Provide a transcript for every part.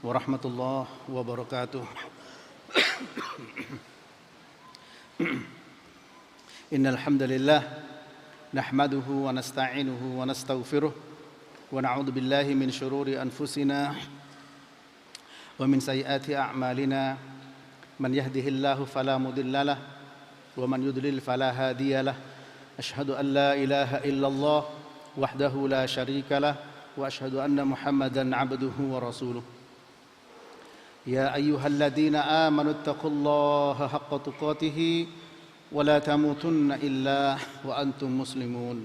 warahmatullahi wabarakatuh. Innal hamdalillah nahmaduhu wa nasta'inuhu wa nastaghfiruh wa na'udzu billahi min shururi anfusina wa min sayyiati a'malina. Man yahdihillahu fala mudilla lahu wa man yudlil fala hadiya lahu. Asyhadu an la ilaha illallah wahdahu la syarika lahu wa asyhadu anna Muhammadan 'abduhu wa rasuluh. Ya ayyuhalladzina amanu taqullaha haqqa tuqatih wa la tamutunna illa wa antum muslimun.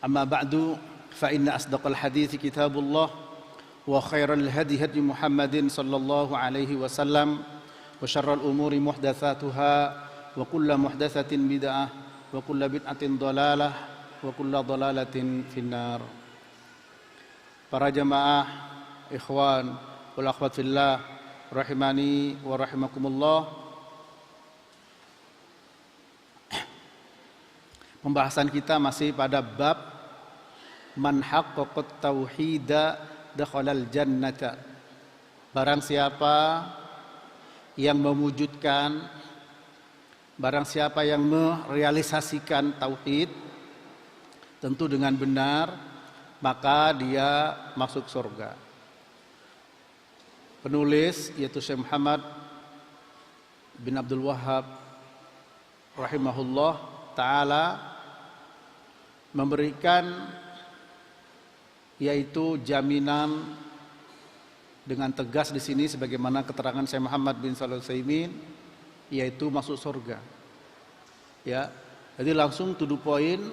Amma ba'du fa inna asdaqal hadithi kitabullah wa khairal hadi hadi Muhammadin sallallahu alaihi wasallam wa syarrul umuri muhdatsatuha wa kullu muhdatsatin bid'ah wa kullu bid'atin dhalalah wa kullu dhalalatin finnar. Para jamaah, ikhwan wal akhwat fillah rahimani wa rahimakumullah. Pembahasan kita masih pada bab man haqqaqat tauhida dakhalal jannata. Barang siapa yang mewujudkan, barang siapa yang merealisasikan tauhid tentu dengan benar, maka dia masuk surga. Penulis yaitu Syekh Muhammad bin Abdul Wahhab rahimahullah ta'ala memberikan yaitu jaminan dengan tegas di sini sebagaimana keterangan Syekh Muhammad bin Shalih Al-Utsaimin, yaitu masuk surga. Ya, jadi langsung to the point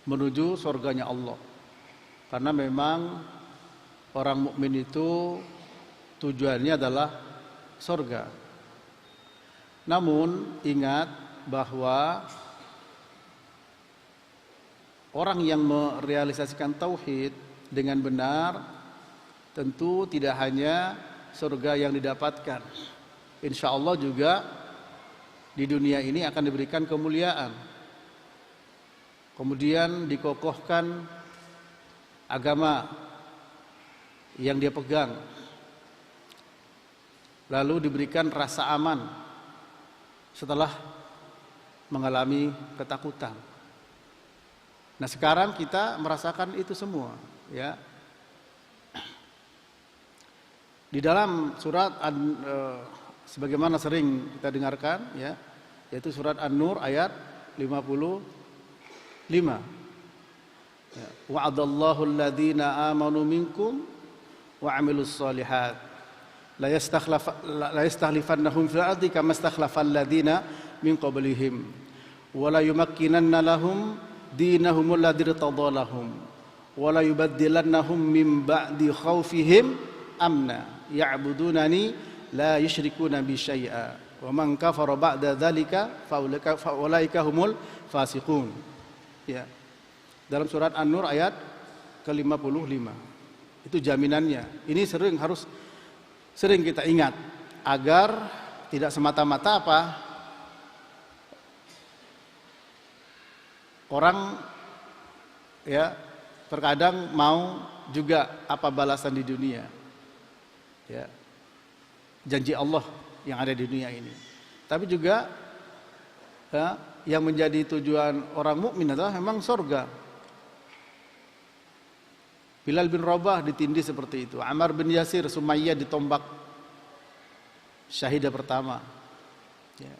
menuju surganya Allah. Karena memang orang mukmin itu tujuannya adalah surga. Namun ingat bahwa orang yang merealisasikan tauhid dengan benar tentu tidak hanya surga yang didapatkan. Insya Allah juga di dunia ini akan diberikan kemuliaan. Kemudian dikokohkan agama yang dia pegang. Lalu diberikan rasa aman setelah mengalami ketakutan. Nah, sekarang kita merasakan itu semua, ya. Di dalam surat sebagaimana sering kita dengarkan, ya, yaitu surat An-Nur ayat 55. Ya. Wa'adallahu alladhina amanu minkum wa 'amilus shalihat la yastakhlifannahum fil ardi kama istakhlafal ladina min qablihim wa la yumakkinanna lahum dinahum alladzi irtadalahum wa la yubaddilannahum min ba'di khaufihim amna ya'budunani la yusyrikuna bi syai'a wa man kafara ba'da dzalika fa ulaika humul fasiqun. Ya. Dalam surat An-Nur ayat ke-55. Itu jaminannya. Ini harus sering kita ingat agar tidak semata-mata apa? Orang ya terkadang mau juga apa balasan di dunia. Ya. Janji Allah yang ada di dunia ini. Tapi juga ya, yang menjadi tujuan orang mukmin adalah memang surga. Bilal bin Rabah ditindih seperti itu. Ammar bin Yasir, Sumayyah ditombak syahidah pertama. Ya.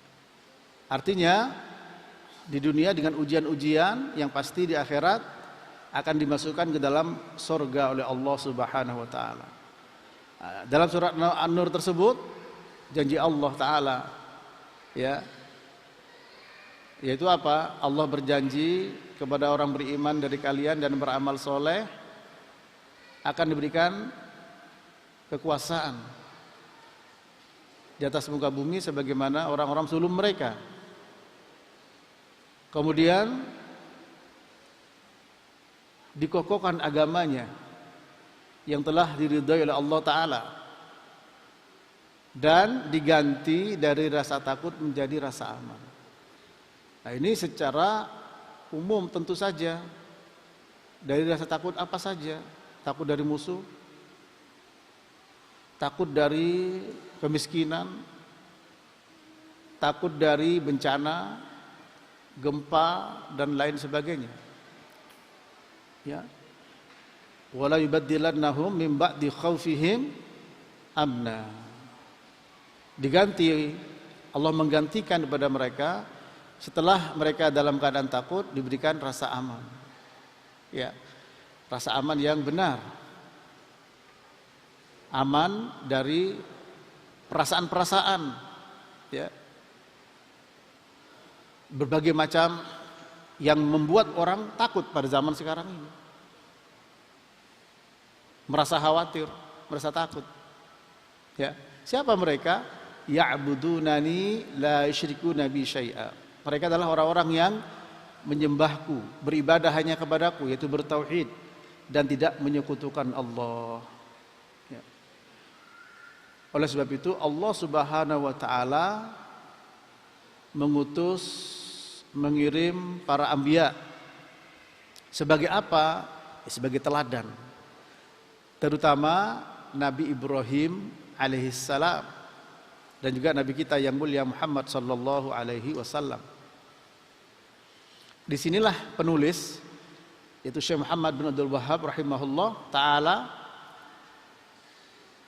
Artinya di dunia dengan ujian-ujian yang pasti di akhirat akan dimasukkan ke dalam surga oleh Allah Subhanahu wa taala. Dalam surat An-Nur tersebut janji Allah taala, ya, yaitu apa? Allah berjanji kepada orang beriman dari kalian dan beramal soleh akan diberikan kekuasaan di atas muka bumi sebagaimana orang-orang sebelum mereka. Kemudian dikokohkan agamanya yang telah diridhai oleh Allah Ta'ala dan diganti dari rasa takut menjadi rasa aman. Nah, ini secara umum tentu saja Dari rasa takut apa saja? Takut dari musuh, takut dari kemiskinan, takut dari bencana, gempa dan lain sebagainya. Ya. Wala yubaddilannahum min ba'di khaufihim amna. Diganti, Allah menggantikan kepada mereka setelah mereka dalam keadaan takut diberikan rasa aman. Ya. Rasa aman yang benar. Aman dari perasaan-perasaan, ya. Berbagai macam yang membuat orang takut pada zaman sekarang ini. Merasa khawatir, merasa takut. Ya, siapa mereka? Ya'budunani la yusyrikuna bi syai'a. Mereka adalah orang-orang yang menyembahku, beribadah hanya kepadaku, yaitu bertauhid dan tidak menyekutukan Allah. Ya. Oleh sebab itu Allah Subhanahu wa taala mengirim para anbiya sebagai apa? Sebagai teladan. Terutama Nabi Ibrahim alaihissalam dan juga Nabi kita yang mulia Muhammad sallallahu alaihi wasallam. Disinilah penulis yaitu Syekh Muhammad bin Abdul Wahhab rahimahullah ta'ala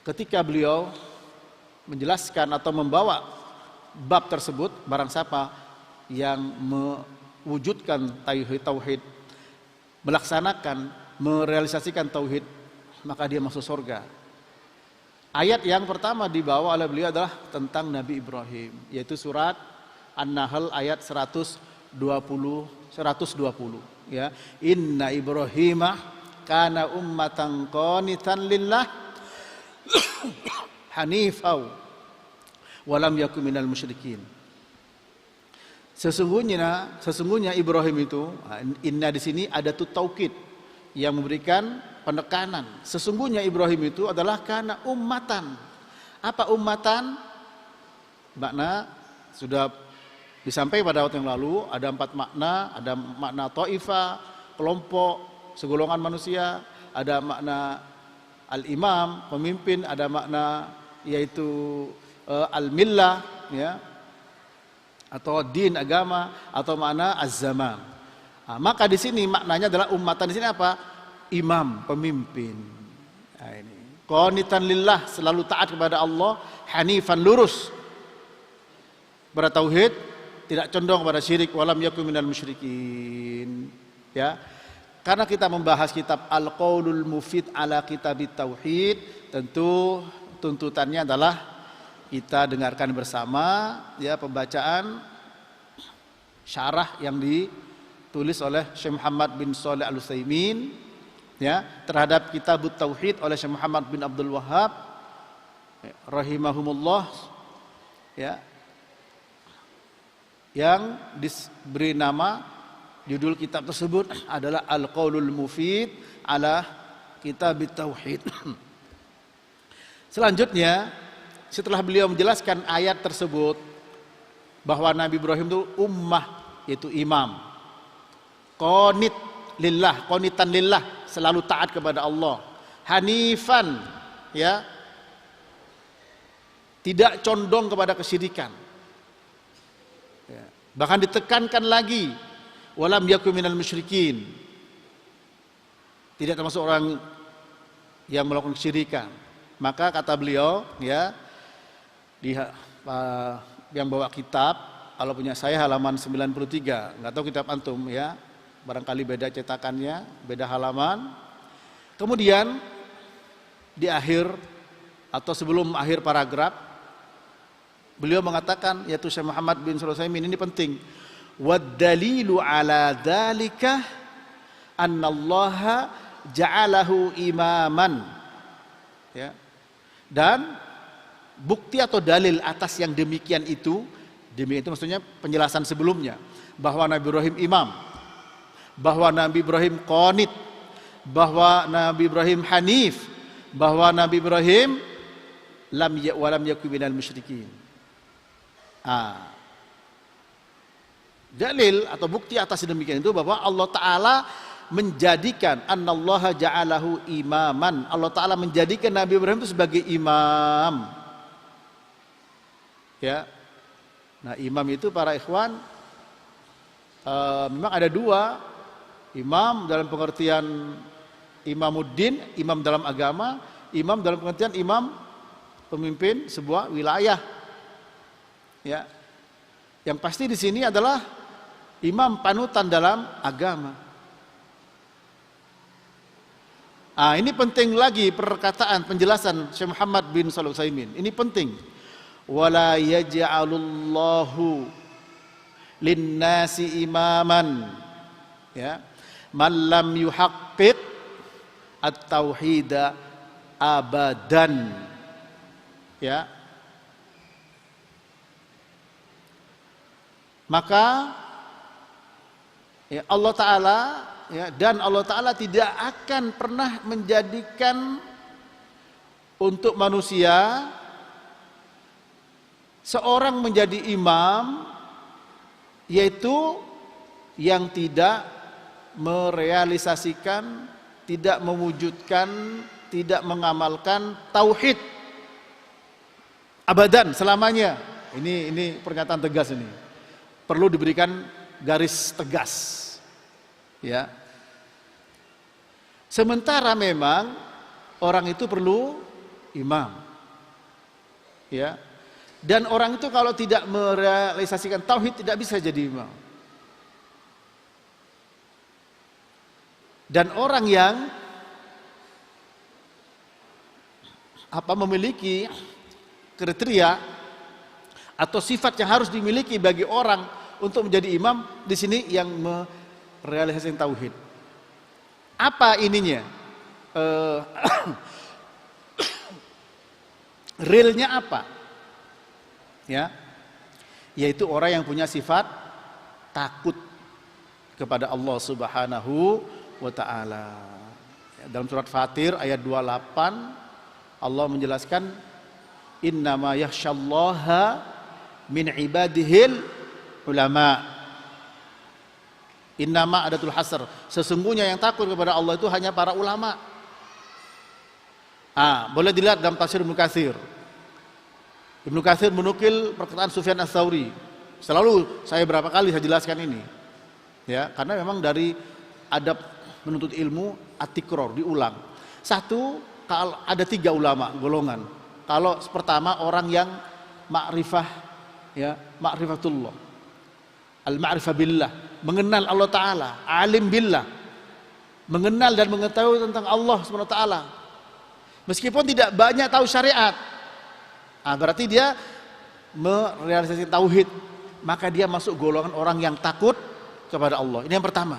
ketika beliau menjelaskan atau membawa bab tersebut, barang siapa yang mewujudkan tauhid, melaksanakan, merealisasikan tauhid, maka dia masuk surga. Ayat yang pertama dibawa oleh beliau adalah tentang Nabi Ibrahim, yaitu surat An-Nahl ayat 120 ya. Inna Ibrahima kana ummatan qanitan lillah hanifau wa lam yakun minal musyrikin. Sesungguhnya Ibrahim itu, inna di sini ada taukid yang memberikan penekanan. Sesungguhnya Ibrahim itu adalah kana ummatan. Apa ummatan? Makna sudah disampaikan pada waktu yang lalu, ada 4 makna, ada makna ta'ifah, kelompok, segolongan manusia, ada makna al-imam, pemimpin, ada makna yaitu al-millah, ya, atau din, agama, atau makna az-zaman. Nah, maka di sini maknanya adalah ummatan. Di sini apa? Imam, pemimpin. Nah, ini qanitan lillah, selalu taat kepada Allah, hanifan, lurus pada tauhid, tidak condong pada syirik, walam yakun minal musyrikin. Ya. Karena kita membahas kitab Al-Qaulul Mufid ala Kitabit Tauhid, tentu tuntutannya adalah kita dengarkan bersama ya pembacaan syarah yang ditulis oleh Syekh Muhammad bin Shalih Al-Utsaimin ya terhadap Kitabut Tauhid oleh Syekh Muhammad bin Abdul Wahhab rahimahumullah ya, yang diberi nama, judul kitab tersebut adalah Al-Qaulul Mufid ala Kitabit Tauhid. Selanjutnya, setelah beliau menjelaskan ayat tersebut bahwa Nabi Ibrahim itu ummah, yaitu imam, qanit lillah, qanitan lillah, selalu taat kepada Allah, hanifan, ya, tidak condong kepada kesyirikan. Ya. Bahkan ditekankan lagi, walam yakun minal musyrikin, tidak termasuk orang yang melakukan kesyirikan. Maka kata beliau, ya, yang bawa kitab, kalau punya saya halaman 93, nggak tahu kitab antum ya, barangkali beda cetakannya, beda halaman. Kemudian di akhir atau sebelum akhir paragraf, beliau mengatakan, yaitu Syekh Muhammad bin Shalih Al-Utsaimin, ini penting. Wad-dalilu ala dzalika annallaha ja'alahu imaman. Ya. Dan bukti atau dalil atas yang demikian itu maksudnya penjelasan sebelumnya, bahwa Nabi Ibrahim imam, bahwa Nabi Ibrahim qanit, bahwa Nabi Ibrahim hanif, bahwa Nabi Ibrahim walam yakun minal musyrikin. Dalil atau bukti atas demikian itu bahwa Allah Ta'ala menjadikan, annallaha ja'alahu imaman, Allah Ta'ala menjadikan Nabi Ibrahim itu sebagai imam. Ya. Nah, imam itu para ikhwan memang ada dua. Imam dalam pengertian imamuddin, imam dalam agama, imam dalam pengertian imam pemimpin sebuah wilayah. Ya. Yang pasti di sini adalah imam panutan dalam agama. Ini penting lagi perkataan penjelasan Syekh Muhammad bin Shalih Al-Utsaimin. Ini penting. Wala yaj'alullahu linnasi imaman, ya, man lam yuhaqqiq at-tauhida abadan. Ya. Maka ya, Allah Ta'ala, ya, dan Allah Ta'ala tidak akan pernah menjadikan untuk manusia seorang menjadi imam, yaitu yang tidak merealisasikan, tidak mewujudkan, tidak mengamalkan tauhid abadan, selamanya. Ini pernyataan tegas ini. Perlu diberikan garis tegas. Ya. Sementara memang orang itu perlu imam. Ya. Dan orang itu kalau tidak merealisasikan tauhid tidak bisa jadi imam. Dan orang yang memiliki kriteria atau sifat yang harus dimiliki bagi orang untuk menjadi imam, di sini yang merealisasikan tauhid. Apa ininya? Realnya apa? Ya, yaitu orang yang punya sifat takut kepada Allah Subhanahu wa Ta'ala. Dalam surat Fatir ayat 28 Allah menjelaskan, innama yakhsyallaha min ibadihil ulama. Innama adatul hasr, sesungguhnya yang takut kepada Allah itu hanya para ulama. Boleh dilihat dalam tafsir Ibnu Katsir. Ibnu Katsir menukil perkataan Sufyan Ats-Tsauri. Selalu saya berapa kali saya jelaskan ini. Ya, karena memang dari adab menuntut ilmu at-tikror, diulang. Satu, kalau ada 3 ulama golongan. Kalau pertama orang yang ma'rifah, ya, ma'rifatullah, al-ma'rifah billah, mengenal Allah Ta'ala, alim billah, mengenal dan mengetahui tentang Allah SWT, meskipun tidak banyak tahu syariat. Berarti dia merealisasi tauhid, maka dia masuk golongan orang yang takut kepada Allah. Ini yang pertama.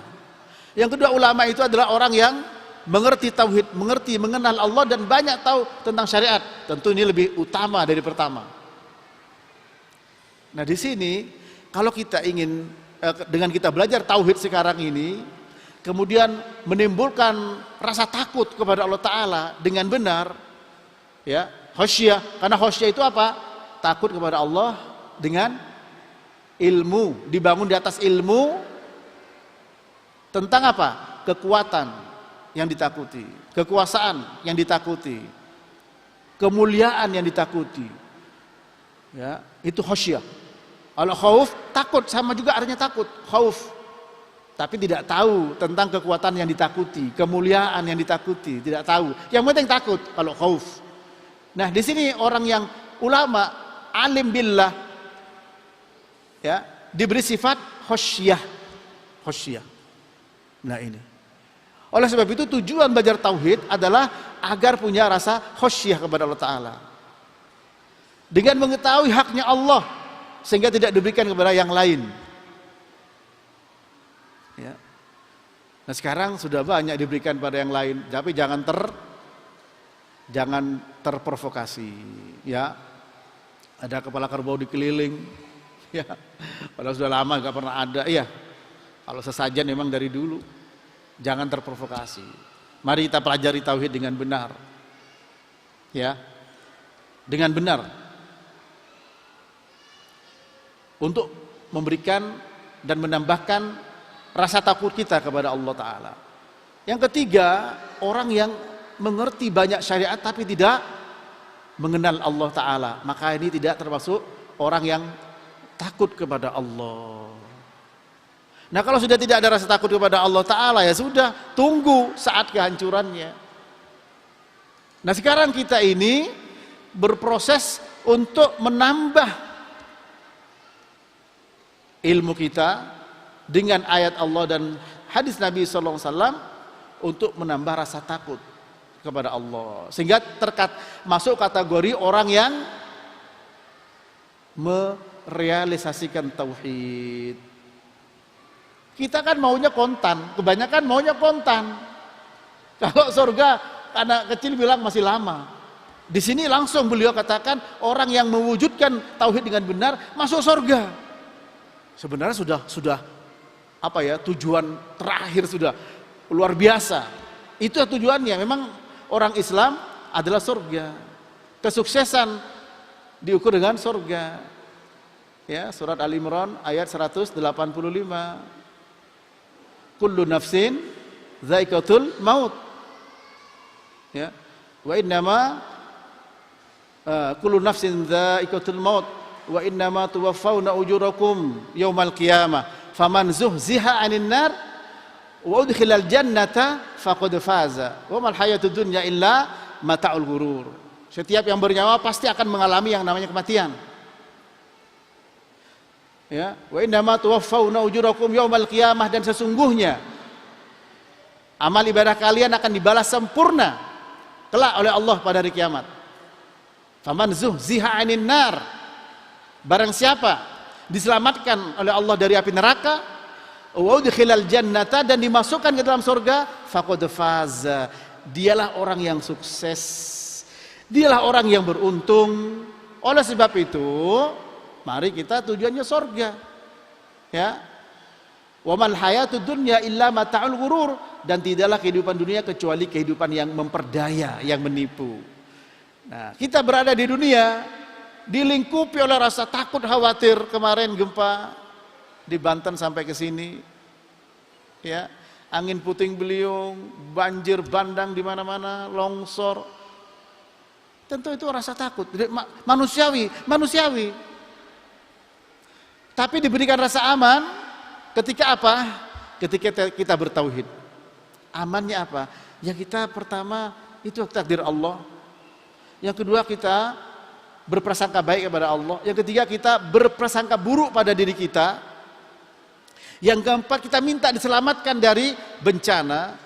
Yang kedua, ulama itu adalah orang yang mengerti tauhid, mengenal Allah dan banyak tahu tentang syariat. Tentu ini lebih utama dari pertama. Nah, di sini kalau kita ingin dengan kita belajar tauhid sekarang ini, kemudian menimbulkan rasa takut kepada Allah Ta'ala dengan benar, ya, khasyah. Karena khasyah itu apa? Takut kepada Allah dengan ilmu, dibangun di atas ilmu tentang apa? Kekuatan yang ditakuti, kekuasaan yang ditakuti, kemuliaan yang ditakuti. Ya, itu khasyah. Kalau khauf, takut, sama juga artinya takut, khauf. Tapi tidak tahu tentang kekuatan yang ditakuti, kemuliaan yang ditakuti, tidak tahu. Yang penting takut kalau khauf. Nah, di sini orang yang ulama, alim billah, ya, diberi sifat khasyah. Khasyah. Nah, ini. Oleh sebab itu tujuan belajar tauhid adalah agar punya rasa khasyah kepada Allah Ta'ala. Dengan mengetahui haknya Allah, sehingga tidak diberikan kepada yang lain. Ya. Nah, sekarang sudah banyak diberikan pada yang lain, tapi jangan terprovokasi. Ya, ada kepala kerbau dikeliling. Ya, padahal sudah lama nggak pernah ada. Iya, kalau sesajen memang dari dulu. Jangan terprovokasi. Mari kita pelajari tauhid dengan benar. Ya, dengan benar. Untuk memberikan dan menambahkan rasa takut kita kepada Allah Ta'ala. Yang ketiga, orang yang mengerti banyak syariat tapi tidak mengenal Allah Ta'ala. Maka ini tidak termasuk orang yang takut kepada Allah. Nah, kalau sudah tidak ada rasa takut kepada Allah Ta'ala, ya sudah, tunggu saat kehancurannya. Nah, sekarang kita ini berproses untuk menambah ilmu kita dengan ayat Allah dan hadis Nabi SAW untuk menambah rasa takut kepada Allah, sehingga masuk kategori orang yang merealisasikan tauhid. Kita kan maunya kontan, kebanyakan maunya kontan. Kalau surga, anak kecil bilang masih lama. Di sini langsung beliau katakan orang yang mewujudkan tauhid dengan benar masuk surga. Sebenarnya sudah apa ya, tujuan terakhir sudah luar biasa. Itu tujuannya. Memang orang Islam adalah surga. Kesuksesan diukur dengan surga. Ya, surat Al-Imran ayat 185. Kullu nafsin zaikatul maut. Ya. Wa innama kullu nafsin zaikatul maut wa innama tuwaffawna ujurakum yaumal qiyamah. Faman zuhziha 'anil nar wa udkhilal jannata faqad faza. Wa mal hayatud dunya illa mata'ul ghurur. Setiap yang bernyawa pasti akan mengalami yang namanya kematian. Ya, wa innama tuwaffawna ujurakum yaumal qiyamah, dan sesungguhnya amal ibadah kalian akan dibalas sempurna kelak oleh Allah pada hari kiamat. Faman zuhziha 'anil nar, barang siapa diselamatkan oleh Allah dari api neraka, wa udkhilal jannata, dan dimasukkan ke dalam surga, faqad faza, dialah orang yang sukses, dialah orang yang beruntung. Oleh sebab itu, mari kita tujuannya surga. Ya. Wa mal hayatud dunya illa mata'ul ghurur, dan tidaklah kehidupan dunia kecuali kehidupan yang memperdaya, yang menipu. Nah, kita berada di dunia dilingkupi oleh rasa takut khawatir. Kemarin gempa di Banten sampai ke sini. Ya, angin puting beliung, banjir bandang di mana-mana, longsor. Tentu itu rasa takut, manusiawi. Tapi diberikan rasa aman ketika apa? Ketika kita bertauhid. Amannya apa? Ya, kita pertama itu takdir Allah. Yang kedua, kita berprasangka baik kepada Allah. Yang ketiga, kita berprasangka buruk pada diri kita. Yang keempat, kita minta diselamatkan dari bencana.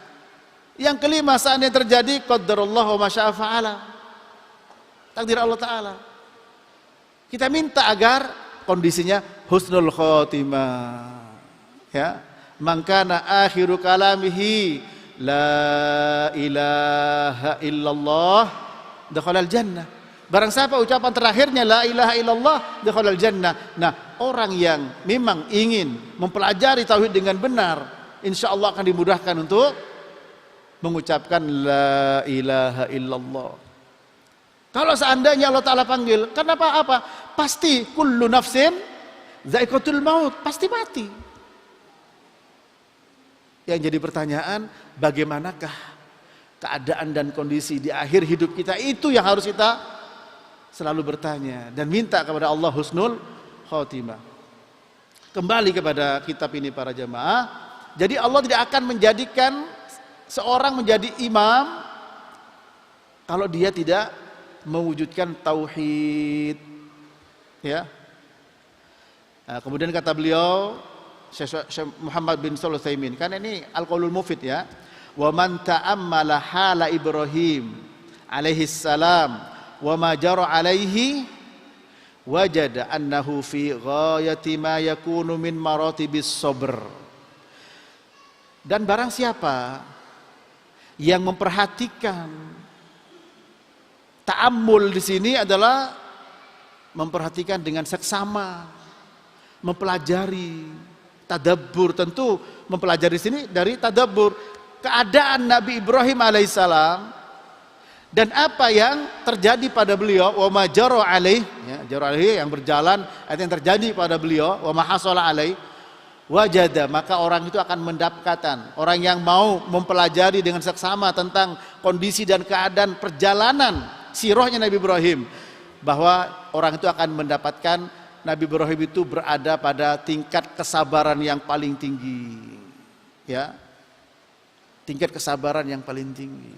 Yang kelima, saatnya terjadi qadarullah wa masya'a fa'ala, takdir Allah Ta'ala. Kita minta agar kondisinya husnul khotimah. Ya, mangkana akhiru kalamihi la ilaha illallah dakhalal jannah. Barang siapa ucapan terakhirnya la ilaha illallah dakhalal jannah. Nah, orang yang memang ingin mempelajari tauhid dengan benar, insya Allah akan dimudahkan untuk mengucapkan la ilaha illallah. Kalau seandainya Allah Ta'ala panggil, kenapa apa? Pasti kullu nafsin zaikatul maut, pasti mati. Yang jadi pertanyaan, bagaimanakah keadaan dan kondisi di akhir hidup kita? Itu yang harus kita selalu bertanya dan minta kepada Allah husnul khotimah. Kembali kepada kitab ini para jamaah. Jadi Allah tidak akan menjadikan seorang menjadi imam kalau dia tidak mewujudkan tauhid. Ya. Nah, kemudian kata beliau Syekh Muhammad bin Shalih Al-Utsaimin, karena ini Al-Qaulul Mufid ya. Wa man ta'ammala hala Ibrahim alaihi salam wa ma jara alaihi wajada annahu fi ghayati ma yakunu min maratibis sabr. Dan barang siapa yang memperhatikan, ta'ammul di sini adalah memperhatikan dengan seksama, mempelajari, tadabbur. Tentu mempelajari sini dari tadabbur keadaan Nabi Ibrahim alaihissalam dan apa yang terjadi pada beliau, wa ma jara alaih, ya, jara alaih yang berjalan, yang terjadi pada beliau, wa ma hasala alaih, wajada, maka orang itu akan mendapatkan. Orang yang mau mempelajari dengan seksama tentang kondisi dan keadaan perjalanan sirahnya Nabi Ibrahim, bahwa orang itu akan mendapatkan Nabi Ibrahim itu berada pada tingkat kesabaran yang paling tinggi. Ya. Tingkat kesabaran yang paling tinggi.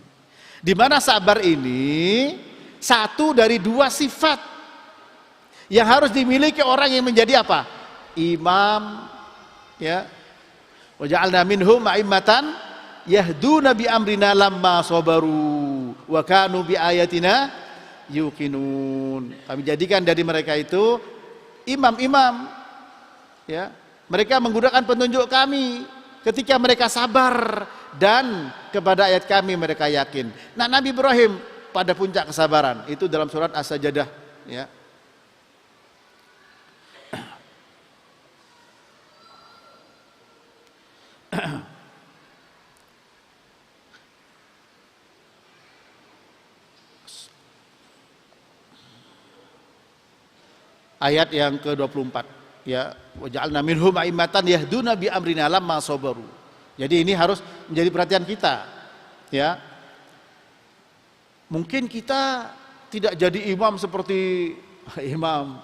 Di mana sabar ini satu dari dua sifat yang harus dimiliki orang yang menjadi apa? Imam, ya. Wa ja'alna minhum a'immatan yahduna bi amrina lamma sabaru wa kanu bi ayatina yuqinun. Kami jadikan dari mereka itu imam-imam, ya. Mereka menggunakan petunjuk kami ketika mereka sabar dan kepada ayat kami mereka yakin. Nah, Nabi Ibrahim pada puncak kesabaran itu dalam surat As-Sajdah, ya. Ayat yang ke-24, ya, wa ja'alna minhum a'immatan yahduna bi amrina lamma sabaru. Jadi ini harus menjadi perhatian kita, ya. Mungkin kita tidak jadi imam seperti Imam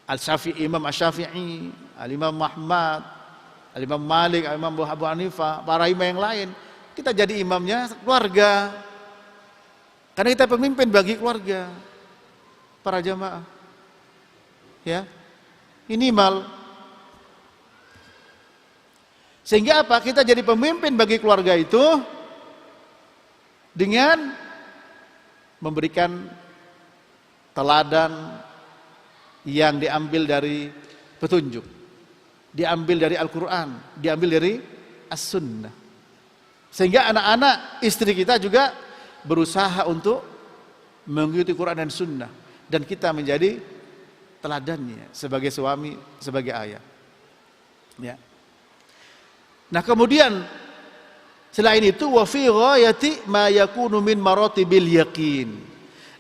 Al-Syafi'i, Imam Asy-Syafi'i, Al-Imam Muhammad, Al-Imam Malik, Al-Imam Abu Hanifah, para imam yang lain. Kita jadi imamnya keluarga. Karena kita pemimpin bagi keluarga, para jamaah. Ya, minimal. Sehingga apa? Kita jadi pemimpin bagi keluarga itu dengan memberikan teladan yang diambil dari petunjuk, diambil dari Al-Quran, diambil dari As-Sunnah. Sehingga anak-anak istri kita juga berusaha untuk mengikuti Quran dan Sunnah, dan kita menjadi teladannya sebagai suami, sebagai ayah. Ya. Nah, kemudian selain itu wa fi ghayati ma yakunu min maratibil yaqin.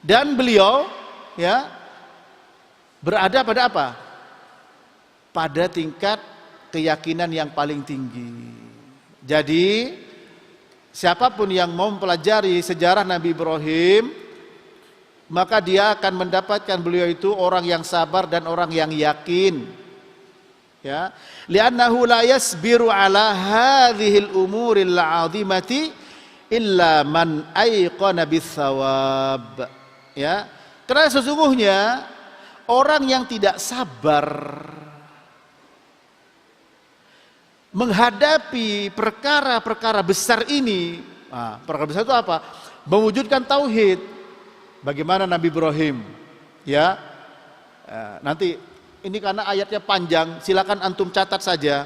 Dan beliau, ya, berada pada apa? Pada tingkat keyakinan yang paling tinggi. Jadi siapapun yang mau mempelajari sejarah Nabi Ibrahim, maka dia akan mendapatkan beliau itu orang yang sabar dan orang yang yakin. Ya, li'annahu la yasbiru ala hadhil umuril 'azimati illa man ayqana bis-shawab. Ya, karena sesungguhnya orang yang tidak sabar menghadapi perkara-perkara besar ini, perkara besar itu apa? Mewujudkan tauhid. Bagaimana Nabi Ibrahim, ya, nanti ini karena ayatnya panjang, silakan antum catat saja.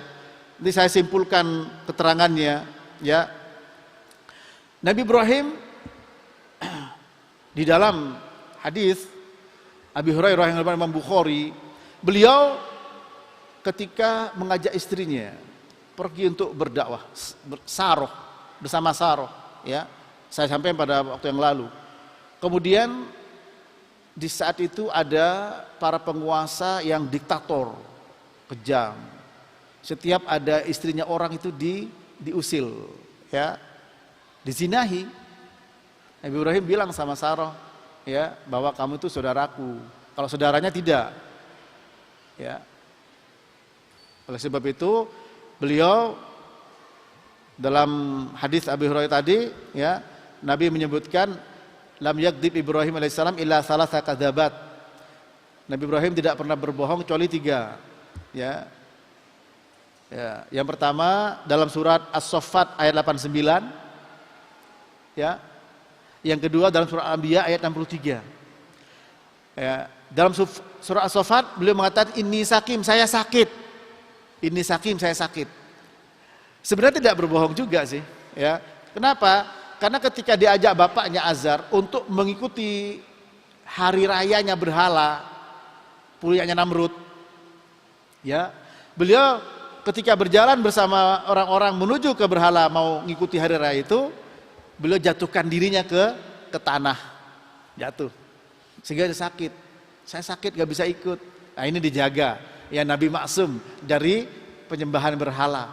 Nanti saya simpulkan keterangannya, ya. Nabi Ibrahim di dalam hadis Abi Hurairah yang diriwayatkan Imam Bukhari, beliau ketika mengajak istrinya pergi untuk berdakwah, Saroh, bersama Saroh, ya. Saya sampaikan pada waktu yang lalu. Kemudian di saat itu ada para penguasa yang diktator, kejam. Setiap ada istrinya orang itu diusil, ya, dizinahi. Nabi Ibrahim bilang sama Sarah, ya, bahwa kamu itu saudaraku. Kalau saudaranya tidak, ya. Oleh sebab itu beliau dalam hadis Abi Hurairah tadi, ya, Nabi menyebutkan lam yakdzib Ibrahim alaihissalam illa salasa kadzabat. Nabi Ibrahim tidak pernah berbohong kecuali 3. Ya. Ya, yang pertama dalam surat As-Saffat ayat 89. Ya. Yang kedua dalam surat Al-Anbiya ayat 63. Ya, dalam surat As-Saffat beliau mengatakan inni sakim, saya sakit. Inni sakim, saya sakit. Sebenarnya tidak berbohong juga sih, ya. Kenapa? Karena ketika diajak bapaknya Azar untuk mengikuti hari rayanya berhala, punyanya Namrud, ya, beliau ketika berjalan bersama orang-orang menuju ke berhala mau mengikuti hari raya itu, beliau jatuhkan dirinya ke tanah, jatuh, sehingga dia sakit. Saya sakit, gak bisa ikut. Nah, ini dijaga, ya, Nabi maksum dari penyembahan berhala.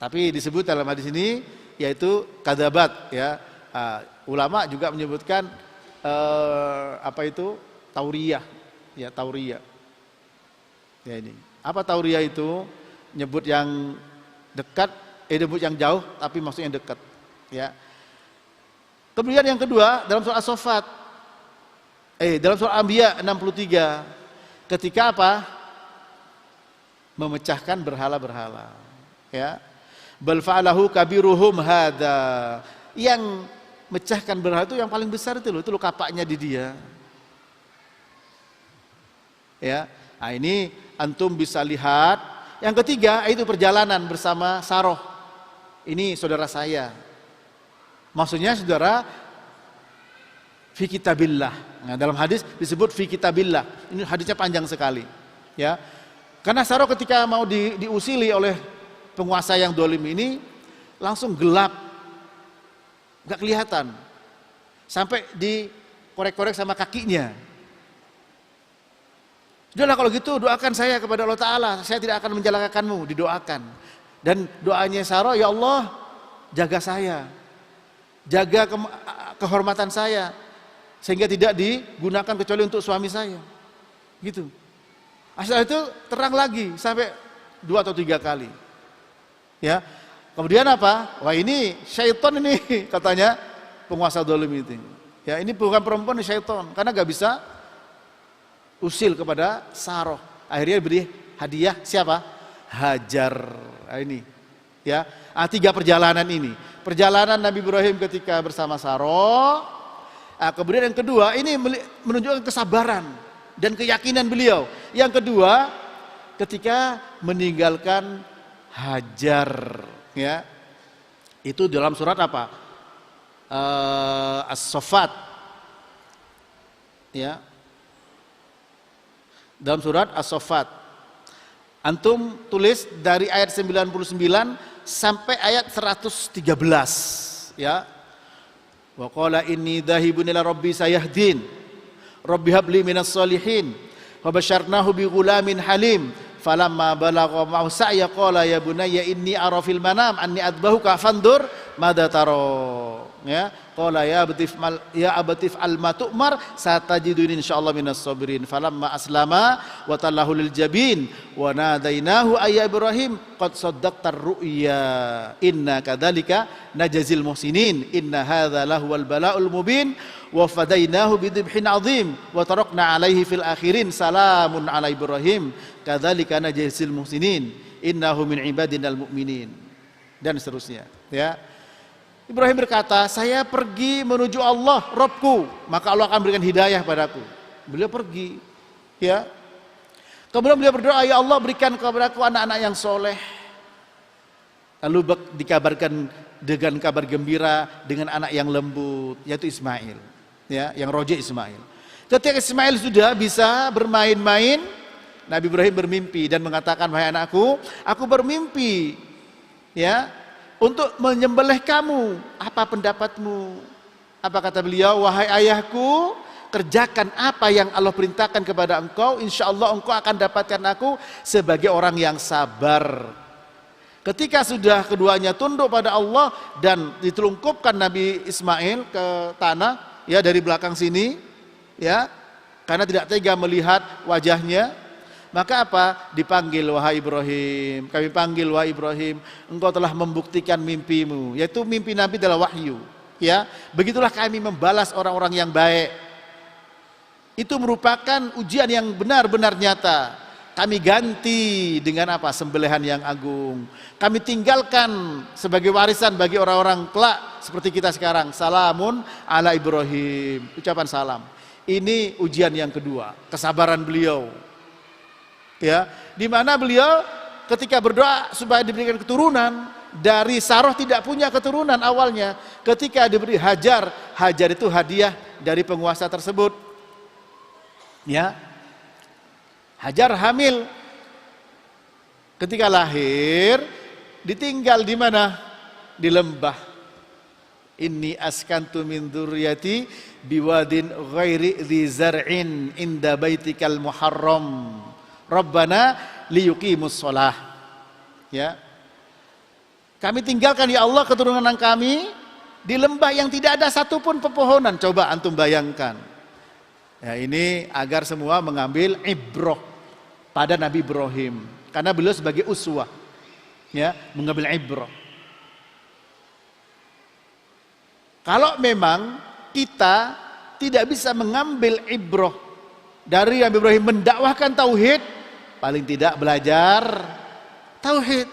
Tapi disebut dalam hadis ini yaitu kadzabat ya. Ulama juga menyebutkan tauriyah ya, tauriyah. Ya ini. Apa tauriyah itu? Nyebut yang dekat, nyebut yang jauh tapi maksudnya dekat ya. Kemudian yang kedua dalam surah As-Saffat dalam surah Anbiya 63 ketika apa? Memecahkan berhala-berhala ya. Bal fa'alahu kabiruhum hada. Yang mecahkan berhala itu yang paling besar itu loh kapaknya di dia. Ya. Nah, ini antum bisa lihat. Yang ketiga itu perjalanan bersama Saroh. Ini saudara saya. Maksudnya saudara fi kitabillah. Nah, dalam hadis disebut fi kitabillah. Ini hadisnya panjang sekali. Ya. Karena Saroh ketika mau diusili oleh penguasa yang dolim ini langsung gelap. Gak kelihatan. Sampai dikorek-korek sama kakinya. Sudahlah kalau gitu doakan saya kepada Allah Ta'ala. Saya tidak akan mencelakakanmu. Didoakan. Dan doanya Saroh, ya Allah jaga saya. Jaga kehormatan saya. Sehingga tidak digunakan kecuali untuk suami saya. Gitu. Setelah itu terang lagi sampai 2 atau 3 kali. Ya. Kemudian apa? Wah ini syaitan ini katanya penguasa dolim itu. Ya ini bukan perempuan, ini syaitan. Karena gak bisa usil kepada Saroh. Akhirnya beri hadiah siapa? Hajar. Nah, ini ya. 3 perjalanan ini. Perjalanan Nabi Ibrahim ketika bersama Saroh. Kemudian yang kedua ini menunjukkan kesabaran dan keyakinan beliau. Yang kedua ketika meninggalkan Hajar ya. Itu dalam surat apa? As-Saffat. Ya. Dalam surat As-Saffat. Antum tulis dari ayat 99 sampai ayat 113 ya. Wa qala inni dhahibun ila rabbi sayahdin. Rabbi habli minas solihin. Wa basyarnahu bi ghulamin halim. Falamma balagha ma'u sa'ya qala ya bunayya inni ara fil manam anni adbahuka fandur madza tara. Ya, qala ya abatif al ma tu'mar satajidun insyaallah minas sabirin. Falamma aslama wa tallahu lil jabin wa nadainahu ayya Ibrahim qad saddaqtar ru'ya inna kadzalika najzil muhsinin inna hadza lahuwal balaul mubin wa fadainahu bidhibhin azim wa tarakna alaihi fil akhirin salamun ala Ibrahim kadzalika najzil muhsinin innahu min ibadinal mu'minin dan seterusnya ya. Ibrahim berkata, saya pergi menuju Allah, Robku, maka Allah akan berikan hidayah padaku. Beliau pergi, ya. Kemudian beliau berdoa, ya Allah berikan kepadaku anak-anak yang soleh. Lalu dikabarkan dengan kabar gembira dengan anak yang lembut, yaitu Ismail, ya, yang roja Ismail. Ketika Ismail sudah bisa bermain-main, Nabi Ibrahim bermimpi dan mengatakan, wahai anakku, aku bermimpi, ya. Untuk menyembelih kamu, apa pendapatmu? Apa kata beliau? Wahai ayahku, kerjakan apa yang Allah perintahkan kepada engkau, insya Allah engkau akan dapatkan aku sebagai orang yang sabar. Ketika sudah keduanya tunduk pada Allah dan ditelungkupkan Nabi Ismail ke tanah, ya dari belakang sini, ya, karena tidak tega melihat wajahnya. Maka apa? Dipanggil, wahai Ibrahim. Kami panggil, wahai Ibrahim, engkau telah membuktikan mimpimu, yaitu mimpi Nabi adalah wahyu. Ya, begitulah kami membalas orang-orang yang baik. Itu merupakan ujian yang benar-benar nyata. Kami ganti dengan apa? Sembelihan yang agung. Kami tinggalkan sebagai warisan bagi orang-orang kelak seperti kita sekarang. Salamun ala Ibrahim. Ucapan salam. Ini ujian yang kedua, kesabaran beliau. Ya, di mana beliau ketika berdoa supaya diberikan keturunan, dari Saroh tidak punya keturunan awalnya. Ketika diberi Hajar, Hajar itu hadiah dari penguasa tersebut. Ya, Hajar hamil. Ketika lahir, ditinggal di mana? Di lembah. Inni askantu min dzurriyyati biwadin ghairi dzi zar'in inda baitikal muharram. Rabbana liyuqimus shalah. Ya. Kami tinggalkan ya Allah keturunan kami di lembah yang tidak ada satupun pepohonan. Coba antum bayangkan. Ya, ini agar semua mengambil ibrah pada Nabi Ibrahim karena beliau sebagai uswah. Ya, mengambil ibrah. Kalau memang kita tidak bisa mengambil ibrah dari Nabi Ibrahim mendakwahkan tauhid, paling tidak belajar tauhid.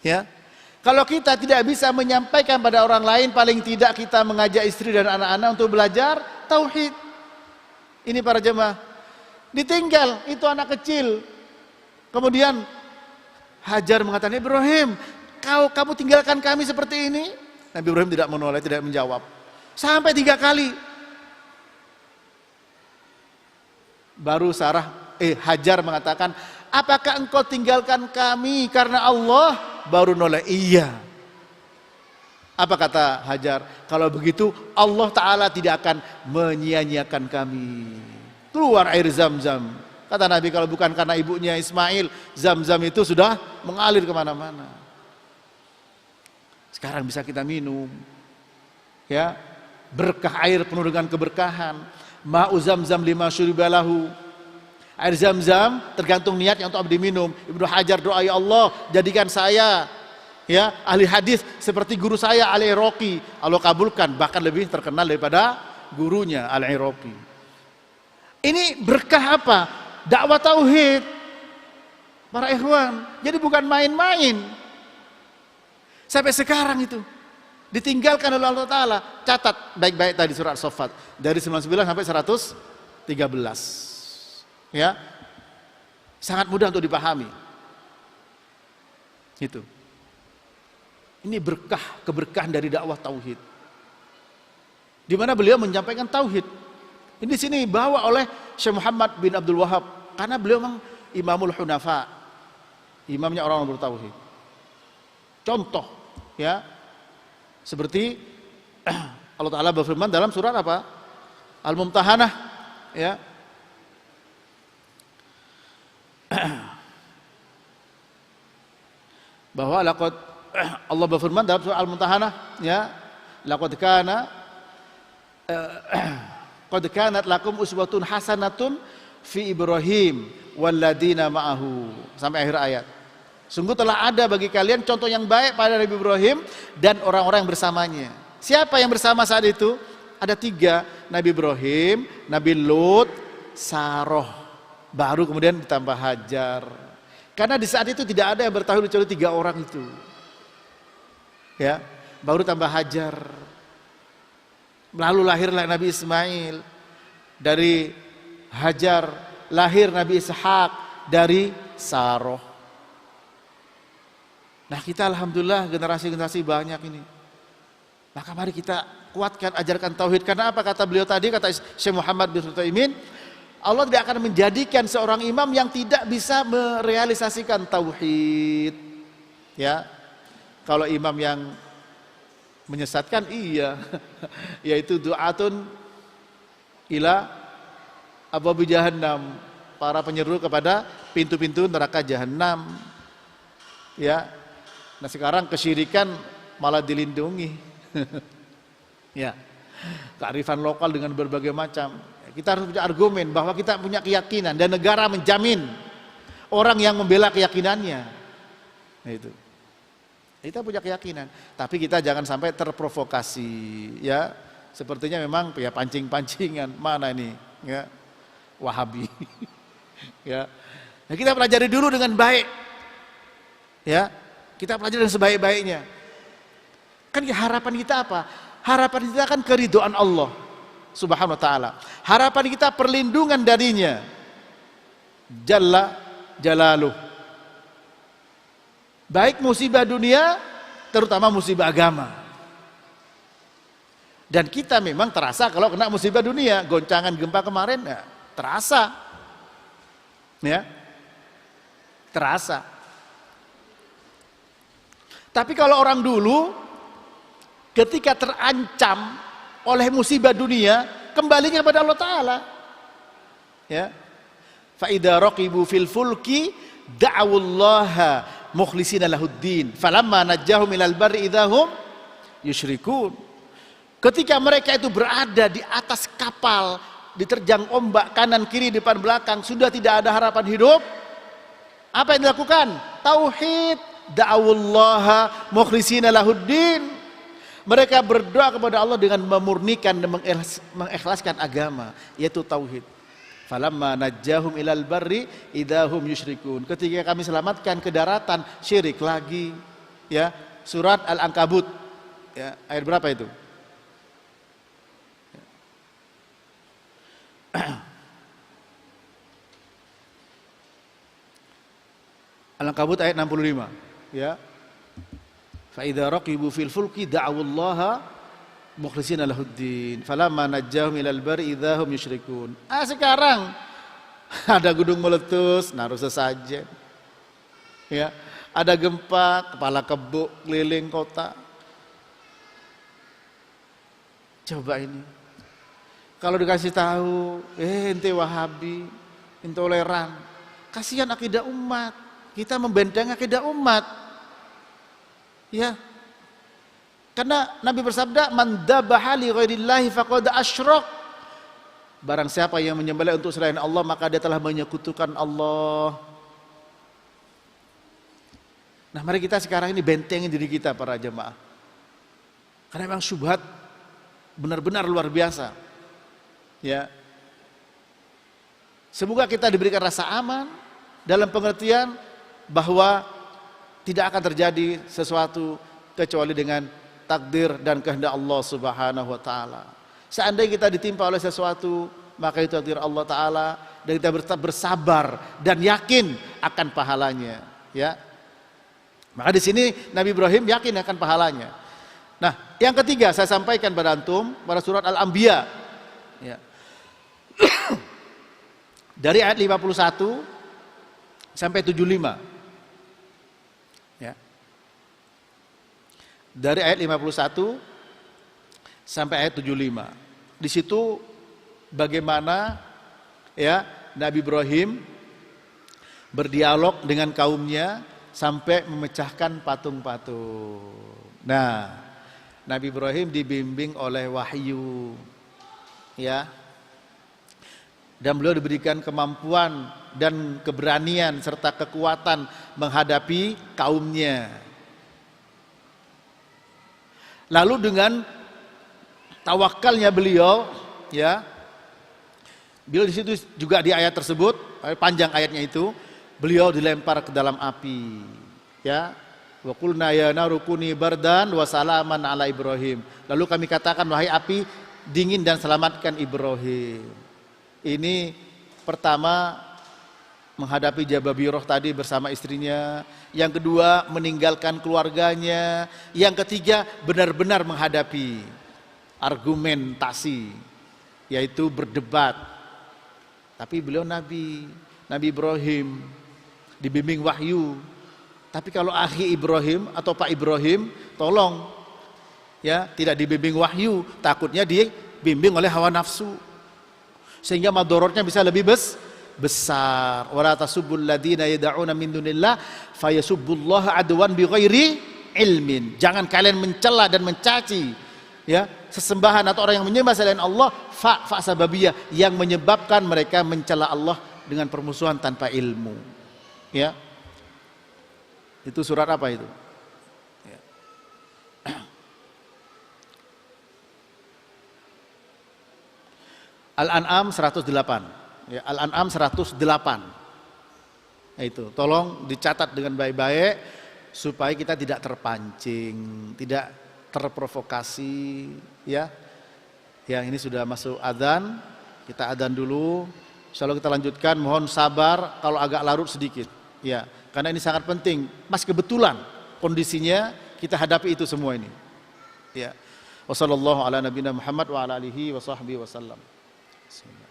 Ya, kalau kita tidak bisa menyampaikan pada orang lain, paling tidak kita mengajak istri dan anak-anak untuk belajar tauhid. Ini para jemaah, ditinggal itu anak kecil. Kemudian Hajar mengatakan, Ibrahim, kamu tinggalkan kami seperti ini? Nabi Ibrahim tidak menoleh, tidak menjawab. Sampai 3 kali. Baru Hajar mengatakan, apakah engkau tinggalkan kami karena Allah? Baru noleh, iya. Apa kata Hajar? Kalau begitu Allah Ta'ala tidak akan menyia-nyiakan kami. Keluar air Zam-Zam. Kata Nabi, kalau bukan karena ibunya Ismail, Zam-Zam itu sudah mengalir kemana-mana. Sekarang bisa kita minum. Ya, berkah air penuh dengan keberkahan. Ma'u Zam-Zam lima syuribalahu. Air Zam-Zam tergantung niatnya untuk diminum. Ibnu Hajar doa, ya Allah, jadikan saya ya ahli hadis seperti guru saya Al-Iraqi. Allah kabulkan, bahkan lebih terkenal daripada gurunya Al-Iraqi. Ini berkah apa? Dakwah tauhid. Para ikhwan, jadi bukan main-main. Sampai sekarang itu ditinggalkan oleh Allah Ta'ala. Catat baik-baik tadi surat As-Saffat dari 99 sampai 113. Ya, sangat mudah untuk dipahami. Itu. Ini berkah, keberkahan dari dakwah tauhid. Di mana beliau menyampaikan tauhid. Ini di sini bawa oleh Syekh Muhammad bin Abdul Wahab karena beliau memang Imamul Hunafa, imamnya orang bertauhid. Contoh, ya, seperti Allah Ta'ala berfirman dalam surat apa? Al-Mumtahanah, ya. Bahwa Allah berfirman dalam surah Al-Mumtahanah, ya, laqad kanat lakum uswatun hasanatun fi Ibrahim walladzina ma'ahu, sampai akhir ayat. Sungguh telah ada bagi kalian contoh yang baik pada Nabi Ibrahim dan orang-orang yang bersamanya. Siapa yang bersama saat itu? Ada 3, Nabi Ibrahim, Nabi Lut, Saroh. Baru kemudian ditambah Hajar. Karena di saat itu tidak ada yang bertauhid kecuali 3 orang itu. Ya, baru tambah Hajar. Lalu lahirlah Nabi Ismail. Dari Hajar lahir Nabi Ishak dari Saroh. Nah, kita alhamdulillah generasi-generasi banyak ini. Maka mari kita kuatkan, ajarkan tauhid. Karena apa kata beliau tadi, kata Syekh Muhammad bin Utsaimin, Allah tidak akan menjadikan seorang imam yang tidak bisa merealisasikan tauhid. Ya, kalau imam yang menyesatkan, iya, yaitu du'atun ila abwabi jahannam, para penyeru kepada pintu-pintu neraka jahanam. Ya, nah sekarang kesyirikan malah dilindungi. Ya, kearifan lokal dengan berbagai macam. Kita harus punya argumen bahwa kita punya keyakinan dan negara menjamin orang yang membela keyakinannya. Nah, itu. Kita punya keyakinan, tapi kita jangan sampai terprovokasi, ya. Sepertinya memang ya pancing-pancingan, mana ini, ya, Wahabi. Ya. Nah, kita pelajari dulu dengan baik. Ya, kita pelajari dengan sebaik-baiknya. Kan harapan kita apa? Harapan kita kan keridhaan Allah Subhanahu wa ta'ala. Harapan kita perlindungan darinya. Jalla jalaluh. Baik musibah dunia, terutama musibah agama. Dan kita memang terasa kalau kena musibah dunia, goncangan gempa kemarin, ya, terasa. Ya. Terasa. Tapi kalau orang dulu ketika terancam oleh musibah dunia, kembalinya kepada Allah Ta'ala. Ya. Fa idza raqibu fil fulki da'awullaha mukhlishina lahuddin falamma najjahum ilal barri idahum yusyrikun. Ketika mereka itu berada di atas kapal, diterjang ombak kanan kiri depan belakang, sudah tidak ada harapan hidup, apa yang dilakukan? Tauhid. Da'awullaha mukhlishina lahuddin. Mereka berdoa kepada Allah dengan memurnikan dan mengikhlaskan agama, yaitu tauhid. Falamma najjahum ilal barri idahum yusyrikun. Ketika kami selamatkan ke daratan, syirik lagi. Ya, surat Al-Ankabut. Ya, ayat berapa itu? Al-Ankabut ayat 65. Ya. Fa idza raqibu fil fulki da'awullaha mukhlishina lahuddin falamma najjahum ilal barri idzahum yusyrikun. Sekarang ada gunung meletus, naruh sesajen. Ya, ada gempa, kepala kebo keliling kota. Coba ini. Kalau dikasih tahu, ente Wahabi, intoleran. Kasihan akidah umat. Kita membenteng akidah umat. Ya. Karena Nabi bersabda, "Man dzabaha li ghairillahi faqad asyrak." Barang siapa yang menyembelih untuk selain Allah, maka dia telah menyekutukan Allah. Nah, mari kita sekarang ini bentengin diri kita para jemaah. Karena memang syubhat benar-benar luar biasa. Ya. Semoga kita diberikan rasa aman dalam pengertian bahwa tidak akan terjadi sesuatu kecuali dengan takdir dan kehendak Allah Subhanahu wa taala. Seandainya kita ditimpa oleh sesuatu, maka itu takdir Allah taala dan kita tetap bersabar dan yakin akan pahalanya, ya. Maka di sini Nabi Ibrahim yakin akan pahalanya. Nah, yang ketiga saya sampaikan pada antum pada surat Al-Anbiya. Ya. Dari ayat 51 sampai 75. Ya. Dari ayat 51 sampai ayat 75. Di situ bagaimana ya Nabi Ibrahim berdialog dengan kaumnya sampai memecahkan patung-patung. Nah, Nabi Ibrahim dibimbing oleh wahyu. Ya. Dan beliau diberikan kemampuan dan keberanian serta kekuatan menghadapi kaumnya. Lalu dengan tawakalnya beliau, ya, beliau di situ juga di ayat tersebut, panjang ayatnya itu, beliau dilempar ke dalam api, ya. Wa qulna ya naru kuni bardan wa salaman ala Ibrahim. Lalu kami katakan, wahai api, dingin dan selamatkan Ibrahim. Ini pertama menghadapi Jababiroh tadi bersama istrinya, yang kedua meninggalkan keluarganya, yang ketiga benar-benar menghadapi argumentasi, yaitu berdebat. Tapi beliau Nabi Ibrahim dibimbing wahyu. Tapi kalau akhi Ibrahim atau Pak Ibrahim, tolong ya, tidak dibimbing wahyu, takutnya dibimbing oleh hawa nafsu, sehingga madorotnya bisa lebih besar. Wala tasubbul ladina yad'una min dunillah fayasubbullaha adwan bighairi ilmin. Jangan kalian mencela dan mencaci ya sesembahan atau orang yang menyembah selain Allah, fa sababiyah, yang menyebabkan mereka mencela Allah dengan permusuhan tanpa ilmu. Ya. Itu surat apa itu? Ya. Al-An'am 108. Ya, Al-An'am 108. Nah, itu, tolong dicatat dengan baik-baik supaya kita tidak terpancing, tidak terprovokasi, ya. Ya, ini sudah masuk adzan, kita adzan dulu. Insyaallah kita lanjutkan, mohon sabar kalau agak larut sedikit. Ya, karena ini sangat penting. Mas kebetulan kondisinya kita hadapi itu semua ini. Ya. Wassallallahu ala nabiyina Muhammad wa ala alihi wa sahbihi wasallam. Bismillah.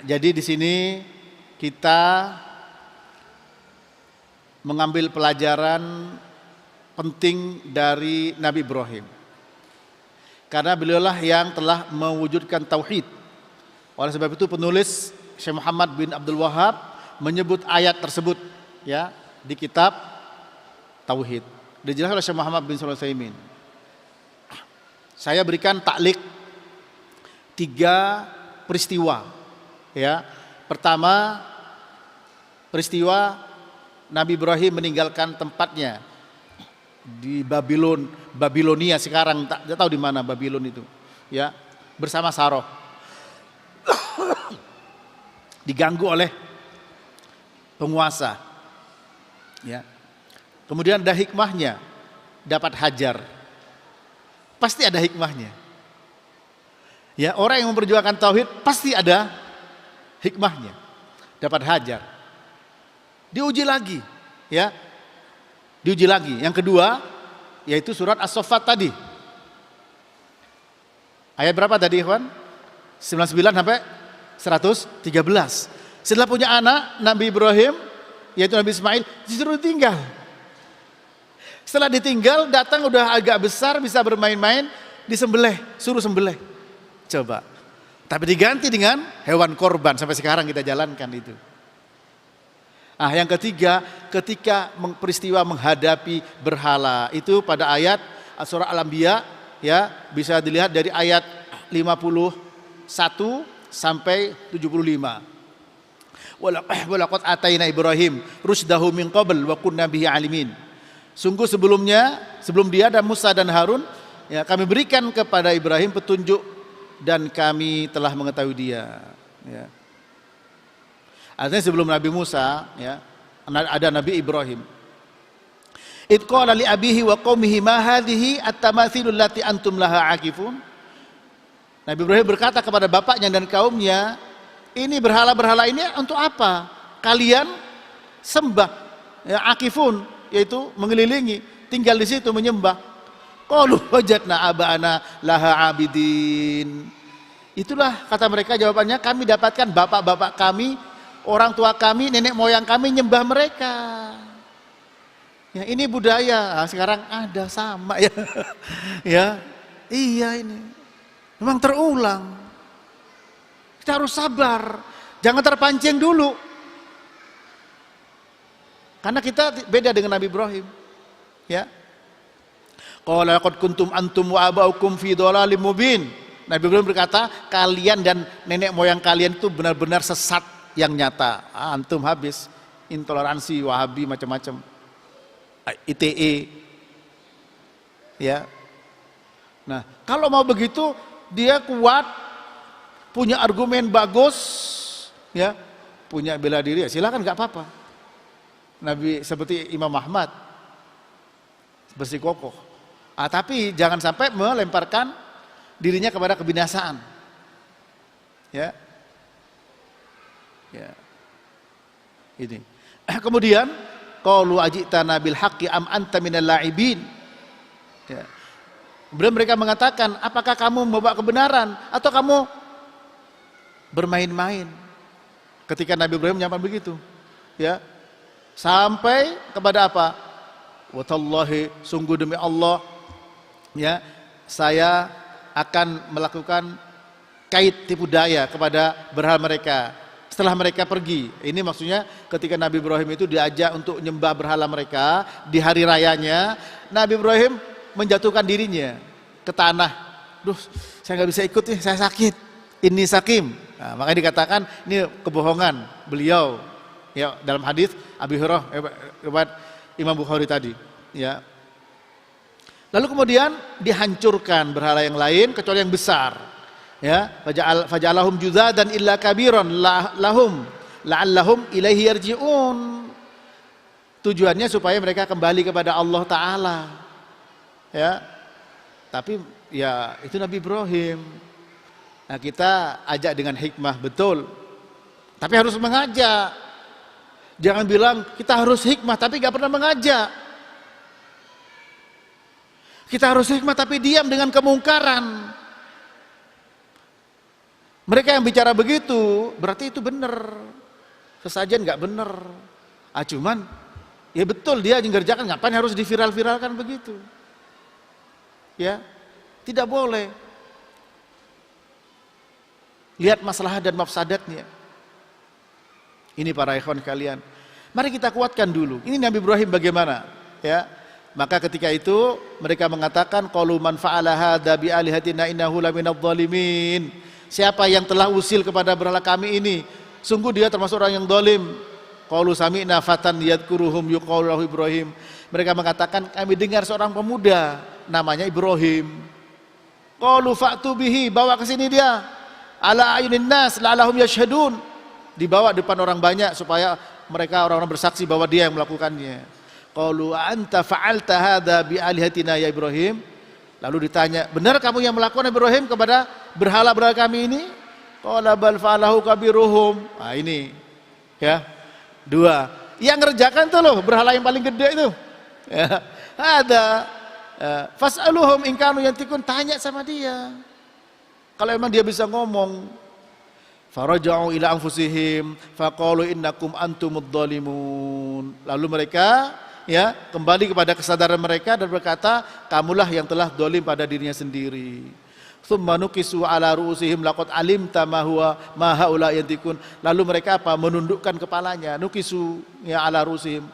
Jadi di sini kita mengambil pelajaran penting dari Nabi Ibrahim. Karena beliaulah yang telah mewujudkan tauhid. Oleh sebab itu penulis Syekh Muhammad bin Abdul Wahab menyebut ayat tersebut ya di kitab tauhid. Dijelaskan oleh Syekh Muhammad bin Shalih Al-Utsaimin. Saya berikan taklik 3 peristiwa ya. Pertama, peristiwa Nabi Ibrahim meninggalkan tempatnya di Babilonia sekarang, tak tahu di mana Babilon itu ya, bersama Saroh. Diganggu oleh penguasa ya. Kemudian ada hikmahnya, dapat Hajar. Pasti ada hikmahnya ya, orang yang memperjuangkan tauhid pasti ada hikmahnya, dapat Hajar. Diuji lagi ya, diuji lagi. Yang kedua yaitu surat As-Saffat tadi. Ayat berapa tadi ikhwan? 99 sampai 113. Setelah punya anak Nabi Ibrahim yaitu Nabi Ismail disuruh tinggal. Setelah ditinggal datang udah agak besar bisa bermain-main, disembelih, suruh sembelih. Coba. Tapi diganti dengan hewan korban, sampai sekarang kita jalankan itu. Ah, yang ketiga, ketika peristiwa menghadapi berhala itu pada ayat surah Al-Anbiya ya, bisa dilihat dari ayat 51 sampai 75. Walaqad ataina Ibrahim rusdahu min qabl wa kunna bihi alimin. Sungguh sebelum dia dan Musa dan Harun ya, kami berikan kepada Ibrahim petunjuk dan kami telah mengetahui dia ya. Artinya sebelum Nabi Musa ya, ada Nabi Ibrahim. Id qala li abihi wa qaumihi ma hadhihi at-tamathilul lati antum laha akifun. Nabi Ibrahim berkata kepada bapaknya dan kaumnya, ini berhala-berhala ini untuk apa? Kalian sembah ya, akifun, yaitu mengelilingi, tinggal di situ menyembah. Qalu wajadna abana laha abidin. Itulah kata mereka jawabannya, kami dapatkan bapak-bapak kami, orang tua kami, nenek moyang kami nyembah mereka. Ya, ini budaya. Nah, sekarang ada sama ya. Ya. Iya ini. Memang terulang. Kita harus sabar. Jangan terpancing dulu. Karena kita beda dengan Nabi Ibrahim. Ya. Qala laqad kuntum antum wa abaukum fi dhalalim mubin. Nabi Ibrahim berkata, kalian dan nenek moyang kalian itu benar-benar sesat yang nyata. Antum habis, intoleransi, Wahabi, macam-macam. ITE. Ya. Nah, kalau mau begitu dia kuat, punya argumen bagus, ya, punya bela diri, ya silakan, nggak apa-apa. Nabi seperti Imam Ahmad bersikukuh. Tapi jangan sampai melemparkan dirinya kepada kebinasaan. Ya. Ya. Ini. Kemudian qalu ajitana bil haqqi am anta minal la'ibin. Ya. Kemudian mereka mengatakan, apakah kamu membawa kebenaran atau kamu bermain-main? Ketika Nabi Ibrahim menyampaikan begitu, ya. Sampai kepada apa? Wa tallahi, sungguh demi Allah, ya, saya akan melakukan kait tipu daya kepada berhala mereka setelah mereka pergi. Ini maksudnya ketika Nabi Ibrahim itu diajak untuk nyembah berhala mereka di hari rayanya, Nabi Ibrahim menjatuhkan dirinya ke tanah. Duh, saya nggak bisa ikut nih, saya sakit. Ini sakim. Nah, makanya dikatakan ini kebohongan beliau. Ya, dalam hadis Abi Hurairah riwayat Imam Bukhari tadi, ya. Lalu kemudian dihancurkan berhala yang lain kecuali yang besar. Ya, faja'alahum juzadan illa kabiran lahum la'allahum ilaihi yarji'un. Tujuannya supaya mereka kembali kepada Allah Ta'ala. Ya. Tapi ya itu Nabi Ibrahim. Nah, kita ajak dengan hikmah, betul. Tapi harus mengajak. Jangan bilang kita harus hikmah tapi gak pernah mengajak. Kita harus hikmah tapi diam dengan kemungkaran. Mereka yang bicara begitu, berarti itu benar. Sesajen nggak benar. Cuman, ya betul dia mengerjakan, ngapain harus diviral-viralkan begitu? Ya, tidak boleh. Lihat masalah dan mafsadatnya. Ini para ikhwan kalian. Mari kita kuatkan dulu. Ini Nabi Ibrahim bagaimana? Ya. Maka ketika itu mereka mengatakan qalu man fa'ala hadza bi alihatina innahu laminadh dhalimin. Siapa yang telah usil kepada berhala kami ini, sungguh dia termasuk orang yang zalim. Qalu sami'na fatan yadhkuruhum yuqalu lahu Ibrahim. Mereka mengatakan kami dengar seorang pemuda namanya Ibrahim. Qalu fa'tu bihi, bawa ke sini dia. Ala ayunin nas la'allahum yashhadun. Dibawa depan orang banyak supaya mereka orang-orang bersaksi bahwa dia yang melakukannya. Qalu anta fa'alta hadza bi alihatina ya Ibrahim. Lalu ditanya, benar kamu yang melakukan Ibrahim kepada berhala-berhala kami ini? Qala bal fa'alahu kabiruhum. Nah ini ya. Dua. Yang ngerjakan tuh loh berhala yang paling gede itu. Ya. Ada fas'aluhum in kanu yantikun, tanya sama dia. Kalau emang dia bisa ngomong. Faraja'u ila anfusihim faqalu innakum antumudz dzalimun. Lalu mereka ya kembali kepada kesadaran mereka dan berkata, kamulah yang telah zalim pada dirinya sendiri. Tsumma nukisu ala ru'usihim laqad alimta ma huwa ma haula yantikun. Lalu mereka apa? Menundukkan kepalanya. Nukisu ya ala ru'usihim.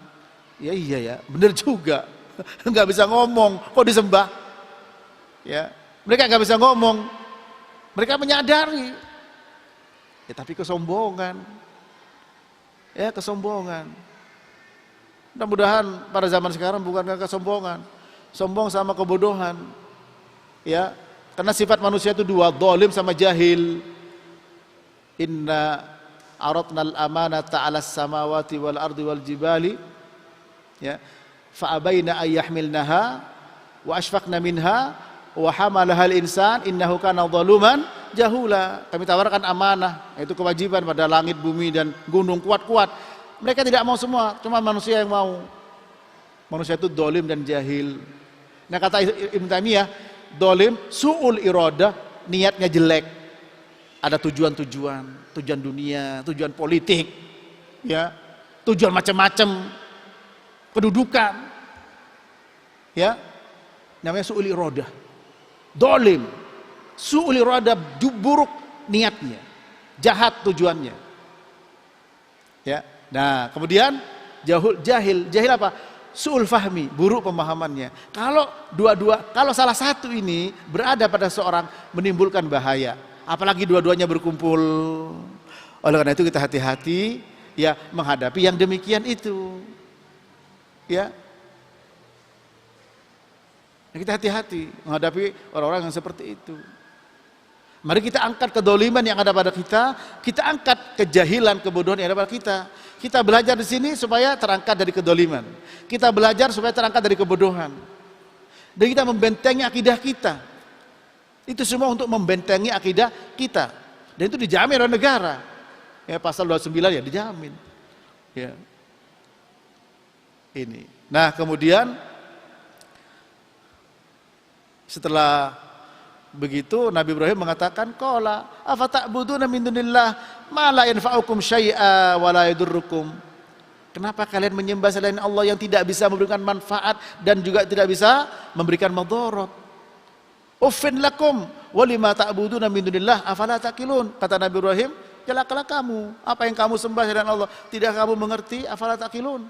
Ya iya ya, benar juga. Enggak bisa ngomong, kok disembah? Ya, mereka enggak bisa ngomong. Mereka menyadari. Ya tapi kesombongan. Ya kesombongan. Mudah-mudahan pada zaman sekarang bukan kesombongan. Sombong sama kebodohan. Ya, karena sifat manusia itu dua, zalim sama jahil. Inna aradnal amanata 'alas samawati wal ardi wal jibali. Ya, fa abaina ay yahmilnaha wa ashfaqna minha wa hamalaha al-insan innahu kana zaluman jahula. Kami tawarkan amanah, itu kewajiban pada langit, bumi dan gunung kuat-kuat. Mereka tidak mau semua, cuma manusia yang mau. Manusia itu zalim dan jahil. Nah kata Ibnu Taimiyah, zalim su'ul iradah, niatnya jelek. Ada tujuan-tujuan, tujuan dunia, tujuan politik, ya, tujuan macam-macam, kedudukan. Ya. Namanya su'ul iradah. Zalim, su'ul iradah, buruk niatnya, jahat tujuannya. Ya. Nah, kemudian jahil apa? Su'ul fahmi, buruk pemahamannya. Kalau kalau salah satu ini berada pada seorang menimbulkan bahaya, apalagi dua-duanya berkumpul. Oleh karena itu kita hati-hati ya menghadapi yang demikian itu. Ya. Kita hati-hati menghadapi orang-orang yang seperti itu. Mari kita angkat kedzaliman yang ada pada kita angkat kejahilan, kebodohan yang ada pada kita. Kita belajar di sini supaya terangkat dari kedzaliman. Kita belajar supaya terangkat dari kebodohan. Dan kita membentengi akidah kita. Itu semua untuk membentengi akidah kita. Dan itu dijamin oleh negara. Ya, pasal 29 ya dijamin. Ya. Ini. Nah, kemudian setelah begitu Nabi Ibrahim mengatakan qala afata'buduna min dunillah ma la yanfa'ukum syai'a wa la yadurrukum. Kenapa kalian menyembah selain Allah yang tidak bisa memberikan manfaat dan juga tidak bisa memberikan madarat? Uffin lakum wa lima ta'buduna min dunillah afala taqilun. Kata Nabi Ibrahim, celakalah kamu, apa yang kamu sembah selain Allah tidak kamu mengerti, afala taqilun.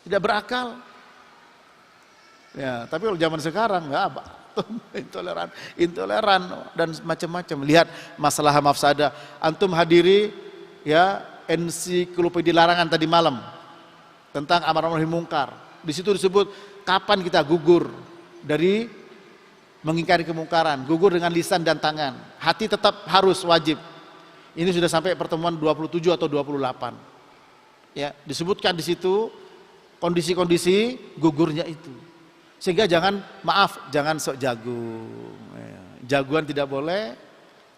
Tidak berakal. Ya, tapi kalau zaman sekarang enggak apa. Intoleran dan macam-macam. Lihat masalah mafsadah. Antum hadiri ya ensiklopedia larangan tadi malam tentang amar ma'ruf nahi munkar. Di situ disebut kapan kita gugur dari mengingkari kemungkaran, gugur dengan lisan dan tangan. Hati tetap harus wajib. Ini sudah sampai pertemuan 27 atau 28. Ya, disebutkan di situ kondisi-kondisi gugurnya itu. Sehingga jangan sok jagung. Ya, jagoan tidak boleh,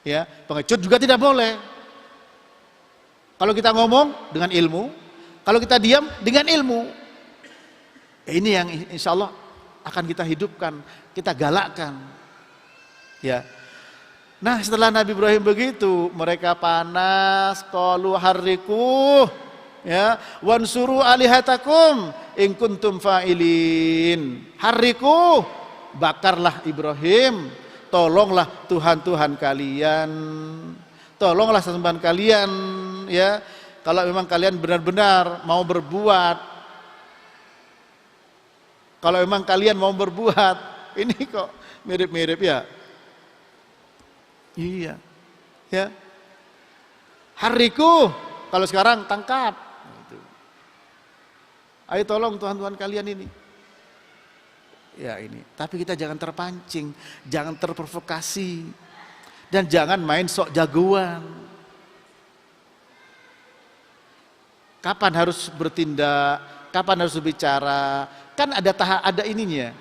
ya, pengecut juga tidak boleh. Kalau kita ngomong dengan ilmu, kalau kita diam dengan ilmu. Ini yang insya Allah akan kita hidupkan, kita galakkan. Ya. Nah, setelah Nabi Ibrahim begitu, mereka panas, qalu harriku, ya, wansuru alihatakum in kuntum fa'ilin. Harriku, bakarlah Ibrahim, tolonglah Tuhan-Tuhan kalian, tolonglah sesembahan kalian, ya. Kalau memang kalian benar-benar mau berbuat, kalau memang kalian mau berbuat, ini kok mirip-mirip ya. Iya, ya. Hariku, kalau sekarang tangkap. Ayo tolong Tuhan-Tuhan kalian ini. Ya ini. Tapi kita jangan terpancing, jangan terprovokasi, dan jangan main sok jagoan. Kapan harus bertindak? Kapan harus berbicara? Kan ada ininya.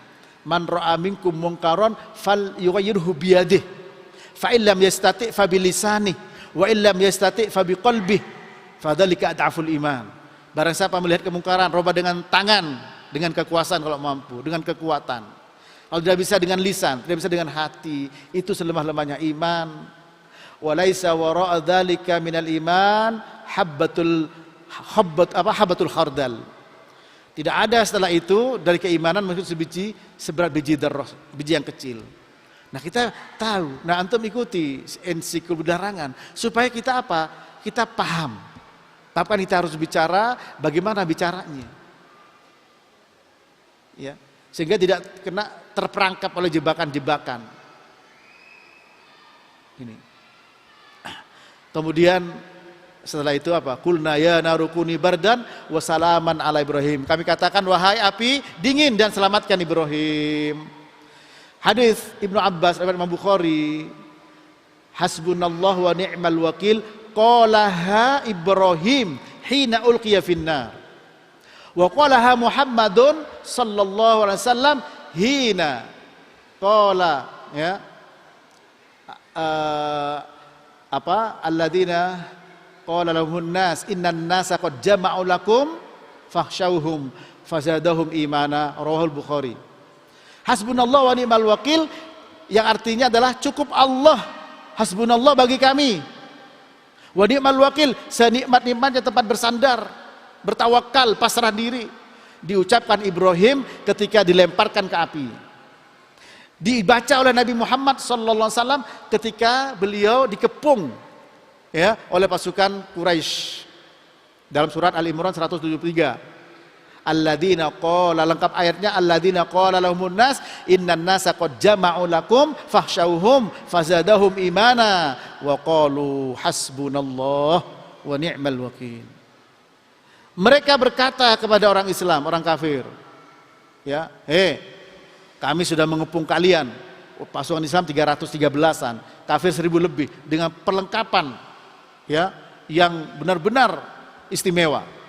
Man ra'a minkum munkaron fal yughayyirhu biyadihi. Fa illam yastati' fa bilisani wa illam yastati' fa biqalbihi fadzalika ad'aful iman. Barang siapa melihat kemungkaran, rubah dengan tangan, dengan kekuasaan kalau mampu, dengan kekuatan. Kalau tidak bisa dengan lisan, tidak bisa dengan hati, itu selemah-lemahnya iman. Wa laisa wara'a dzalika minal iman habbatul khardal. Tidak ada setelah itu dari keimanan maksud seberat biji darah, biji yang kecil. Nah kita tahu, nah antum ikuti ensiklopedia larangan supaya kita apa? Kita paham. Kapan kita harus bicara, bagaimana bicaranya. Ya, sehingga tidak kena terperangkap oleh jebakan-jebakan. Ini. Kemudian setelah itu apa? Qulna ya narukuni bardan wa salaman ala Ibrahim. Kami katakan wahai api dingin dan selamatkan Ibrahim. Hadis Ibnu Abbas riwayat Imam Bukhari, hasbunallahu wa ni'mal wakil qalaha Ibrahim hina ulqiya finnar wa qalaha Muhammadun sallallahu alaihi wasallam hina qala, ya, alladzina qala lahumun nas innan nasa qad jama'u lakum fakhshawhum fazadahum imana, rawahul Bukhari. Hasbunallah wa ni'mal wakil yang artinya adalah cukup Allah, hasbunallah bagi kami, wa ni'mal wakil senikmat-nikmatnya tempat bersandar, bertawakal, pasrah diri, diucapkan Ibrahim ketika dilemparkan ke api, dibaca oleh Nabi Muhammad SAW ketika beliau dikepung, ya, oleh pasukan Quraisy dalam surat Al-Imran 173. Alladzina qala, lengkap ayatnya, alladzina qala lahumun nas innan nasa qad jama'u lakum fakhshawhum fazadahum imana wa qalu hasbunallah wa ni'mal wakil. Mereka berkata kepada orang Islam, orang kafir, ya, kami sudah mengepung kalian. Pasukan Islam 313-an, kafir 1000 lebih dengan perlengkapan, ya, yang benar-benar istimewa.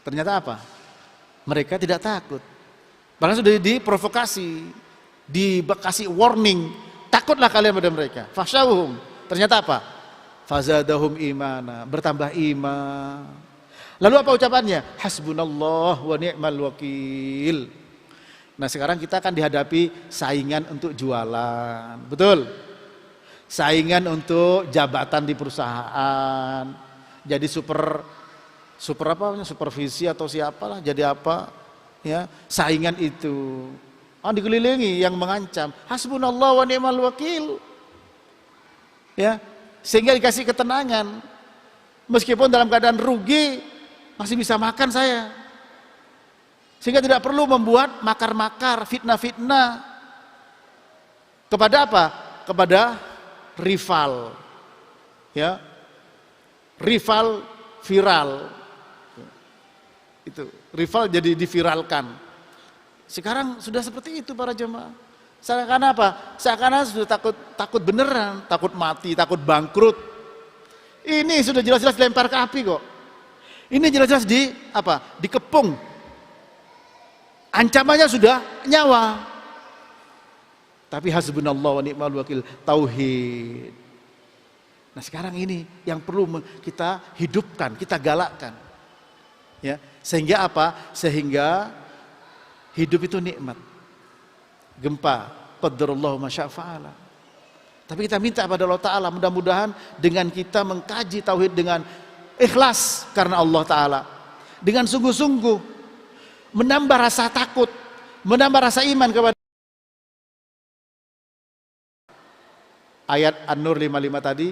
Ternyata apa? Mereka tidak takut. Bahkan sudah diprovokasi, dikasih warning, takutlah kalian pada mereka. Fasyawhum. Ternyata apa? Fazadahum imana, bertambah iman. Lalu apa ucapannya? Hasbunallah wa ni'mal wakil. Nah sekarang kita akan dihadapi saingan untuk jualan, betul? Saingan untuk jabatan di perusahaan, jadi super apa, supervisi atau siapalah, jadi apa, ya, saingan itu. Dikelilingi yang mengancam, hasbunallah wa ni'mal wakil, ya, sehingga dikasih ketenangan, meskipun dalam keadaan rugi masih bisa makan saya, sehingga tidak perlu membuat makar-makar, fitnah-fitnah kepada apa? Kepada rival, ya, rival viral. Itu rival jadi diviralkan. Sekarang sudah seperti itu para jemaah. Seakan apa? Seakan sudah takut beneran, takut mati, takut bangkrut. Ini sudah jelas-jelas dilempar ke api kok. Ini jelas-jelas dikepung. Ancamannya sudah nyawa. Tapi hasbunallah wa ni'mal wakil, tauhid. Nah sekarang ini yang perlu kita hidupkan, kita galakkan, ya, sehingga apa? Sehingga hidup itu nikmat. Gempa, Qadarullahu ma syaa fa'ala. Tapi kita minta kepada Allah Ta'ala, mudah-mudahan dengan kita mengkaji tauhid dengan ikhlas karena Allah Ta'ala, dengan sungguh-sungguh, menambah rasa takut, menambah rasa iman kepada ayat An-Nur 55 tadi,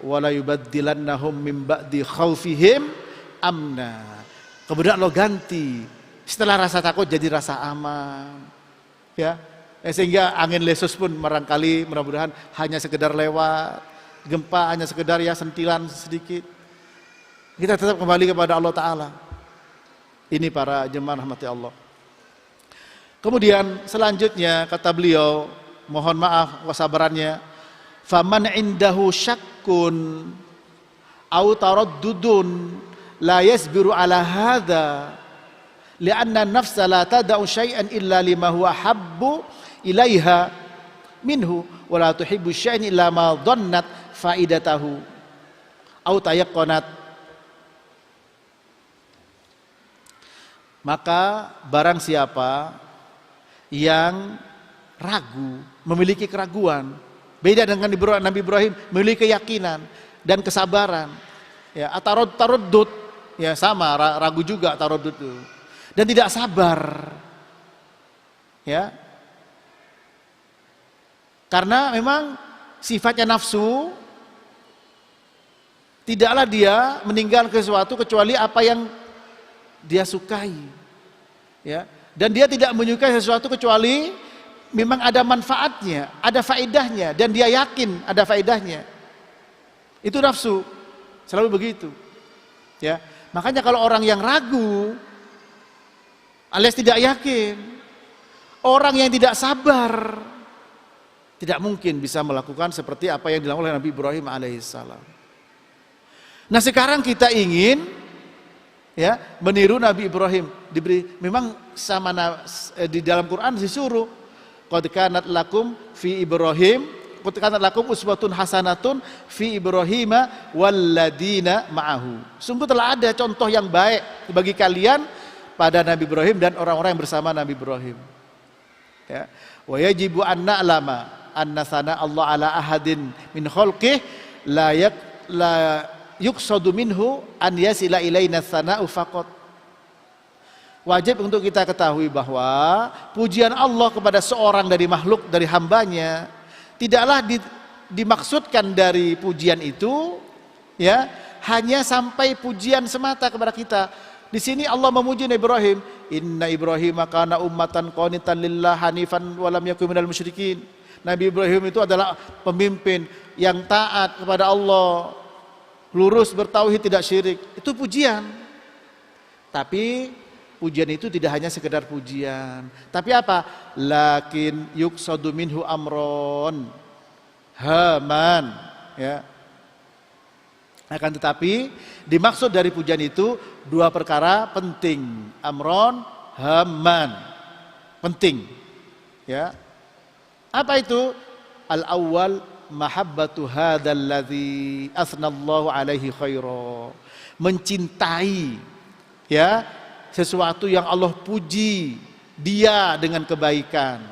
wala yubaddilannahum min ba'di khaufihim amna. Kemudian Allah ganti setelah rasa takut jadi rasa aman, ya. Sehingga angin lesus pun barangkali mudah-mudahan hanya sekedar lewat, gempa hanya sekedar ya sentilan sedikit. Kita tetap kembali kepada Allah Ta'ala. Ini para jemaah rahmati Allah. Kemudian selanjutnya kata beliau, mohon maaf kesabarannya, faman indahu syakkun au taraddudun la yasbiru ala hadza li'anna nafsa la tada'u syai'an illa lima huwa habbu ilaiha minhu wa la tuhibbu syai'an illa ma dhannat faidatahu au tayaqqanat. Maka barang siapa yang ragu, memiliki keraguan, beda dengan Nabi Ibrahim, memiliki keyakinan dan kesabaran, ya, taraddud, ya sama, ragu juga taraddud itu, dan tidak sabar, ya, karena memang sifatnya nafsu, tidaklah dia meninggalkan sesuatu kecuali apa yang dia sukai, ya, dan dia tidak menyukai sesuatu kecuali memang ada manfaatnya, ada faedahnya, dan dia yakin ada faedahnya. Itu nafsu, selalu begitu, ya. Makanya kalau orang yang ragu alias tidak yakin, orang yang tidak sabar, tidak mungkin bisa melakukan seperti apa yang dilakukan oleh Nabi Ibrahim alaihissalam. Nah sekarang kita ingin, ya, meniru Nabi Ibrahim. Memang sama di dalam Quran disuruh, qad kanat lakum fi Ibrahim, qad kanat lakum uswatun hasanatun fi Ibrahima walladina ma'ahu. Sungguh telah ada contoh yang baik bagi kalian pada Nabi Ibrahim dan orang-orang yang bersama Nabi Ibrahim. Ya. Wa yajibu an na'lama anna sana Allah ala ahadin min khalqih la yuqsadu minhu an yasila ilaina sana'u faqat. Wajib untuk kita ketahui bahwa pujian Allah kepada seorang dari makhluk, dari hambanya, tidaklah dimaksudkan dari pujian itu, ya, hanya sampai pujian semata kepada kita. Di sini Allah memuji Nabi Ibrahim, inna Ibrahim kana ummatan qanitan lillah hanifan wa lam yakun minal musyrikin. Nabi Ibrahim itu adalah pemimpin yang taat kepada Allah, lurus bertauhid tidak syirik. Itu pujian. Tapi pujian itu tidak hanya sekedar pujian, tapi apa? Lakin yuqsadu minhu amron haman, ya. Akan tetapi dimaksud dari pujian itu dua perkara penting, amron haman, penting, ya. Apa itu? Al-awwal mahabbatu hadzal ladzi asnallahu alaihi khaira. Mencintai, ya, sesuatu yang Allah puji dia dengan kebaikan.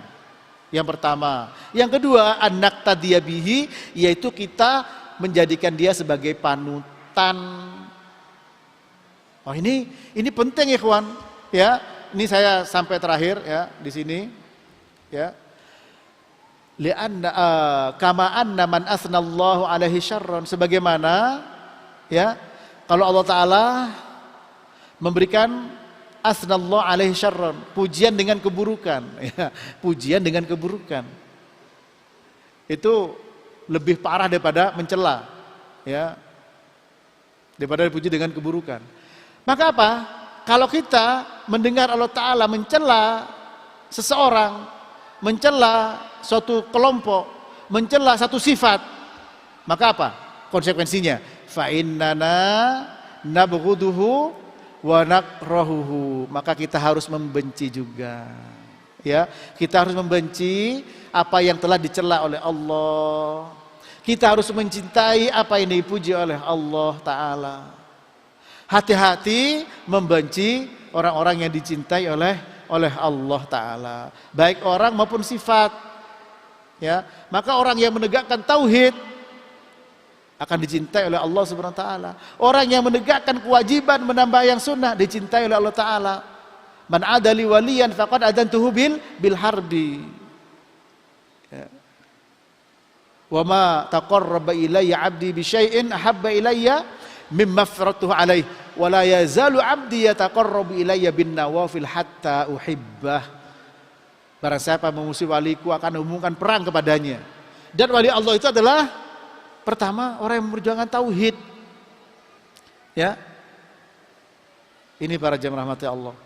Yang pertama. Yang kedua, anak tadiyabihi, yaitu kita menjadikan dia sebagai panutan. Oh ini penting ikhwan, ya. Ini saya sampai terakhir, ya, di sini, ya. Li'anna kama anna man asnallahu alaihi syarran, sebagaimana, ya, kalau Allah Ta'ala memberikan asnallahu alaihi syarran, pujian dengan keburukan, ya, pujian dengan keburukan itu lebih parah daripada mencela, ya, daripada dipuji dengan keburukan. Maka apa? Kalau kita mendengar Allah Ta'ala mencela seseorang, mencela suatu kelompok, mencela satu sifat, maka apa konsekuensinya? Fa innana nabghuduhu wa nakrahuhu, maka kita harus membenci juga, ya. Kita harus membenci apa yang telah dicela oleh Allah. Kita harus mencintai apa yang dipuji oleh Allah Ta'ala. Hati-hati membenci orang-orang yang dicintai oleh Allah Ta'ala, baik orang maupun sifat, Ya, maka orang yang menegakkan tauhid akan dicintai oleh Allah Subhanahu wa taala. Orang yang menegakkan kewajiban menambah yang sunnah dicintai oleh Allah taala. Man adali waliyan faqad adantuhu bil harbi. Ya. Wa ma taqarraba ilayya 'abdi bi syai'in ahabba ilayya mimma afradtuhu alaih wa la yazalu 'abdi yataqarrabu ilayya bin nawafil hatta uhibbah. Barang siapa memusuhi waliku akan umumkan perang kepadanya. Dan wali Allah itu adalah pertama orang yang memperjuangkan tauhid. Ya. Ini para jemaah rahmati Allah.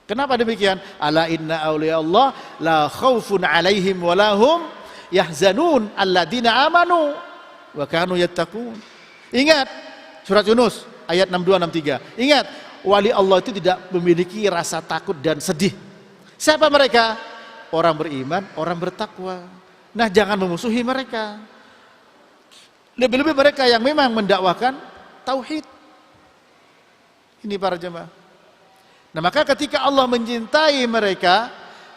Kenapa demikian? Ala inna awliya Allah la khaufun alaihim wa lahum yahzanun alladzina amanu wa kanu yattaqun. Ingat surat Yunus ayat 62 63. Ingat, wali Allah itu tidak memiliki rasa takut dan sedih. Siapa mereka? Orang beriman, orang bertakwa. Nah, jangan memusuhi mereka. Lebih-lebih mereka yang memang mendakwakan tauhid. Ini para jemaah. Nah, maka ketika Allah mencintai mereka,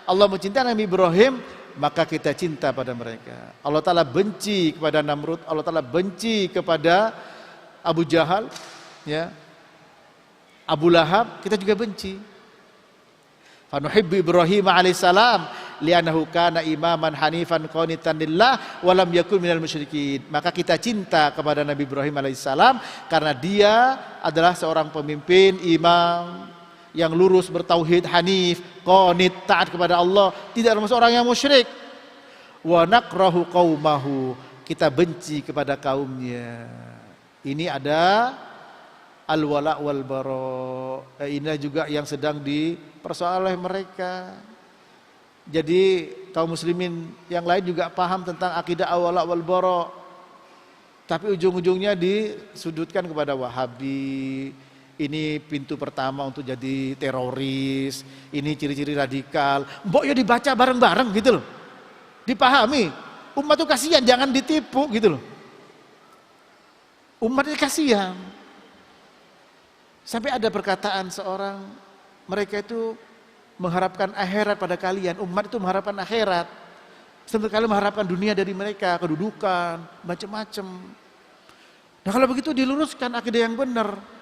Allah mencintai Nabi Ibrahim, maka kita cinta pada mereka. Allah Ta'ala benci kepada Namrud, Allah Ta'ala benci kepada Abu Jahal, ya, Abu Lahab, kita juga benci. Fanuhibbu Ibrahim alaihissalam li'annahu kana imaman hanifan qanitan lillah wa lam yakun minal musyrikin. Maka kita cinta kepada Nabi Ibrahim alaihissalam karena dia adalah seorang pemimpin, imam yang lurus, bertauhid, hanif, qanit, taat kepada Allah, tidak termasuk orang yang musyrik. Wa nakrahu qaumahu, kita benci kepada kaumnya. Ini ada al-wala wal bara. Ini juga yang sedang dipersoalkan oleh mereka. Jadi kaum muslimin yang lain juga paham tentang akidah al-wala wal bara. Tapi ujung-ujungnya disudutkan kepada Wahabi. Ini pintu pertama untuk jadi teroris. Ini ciri-ciri radikal. Mbok ya dibaca bareng-bareng gitu loh. Dipahami. Umat itu kasihan, jangan ditipu gitu loh. Umat itu kasihan. Sampai ada perkataan seorang, mereka itu mengharapkan akhirat pada kalian. Umat itu mengharapkan akhirat. Sementara kalian mengharapkan dunia dari mereka, kedudukan, macam-macam. Nah, kalau begitu diluruskan akidah yang benar.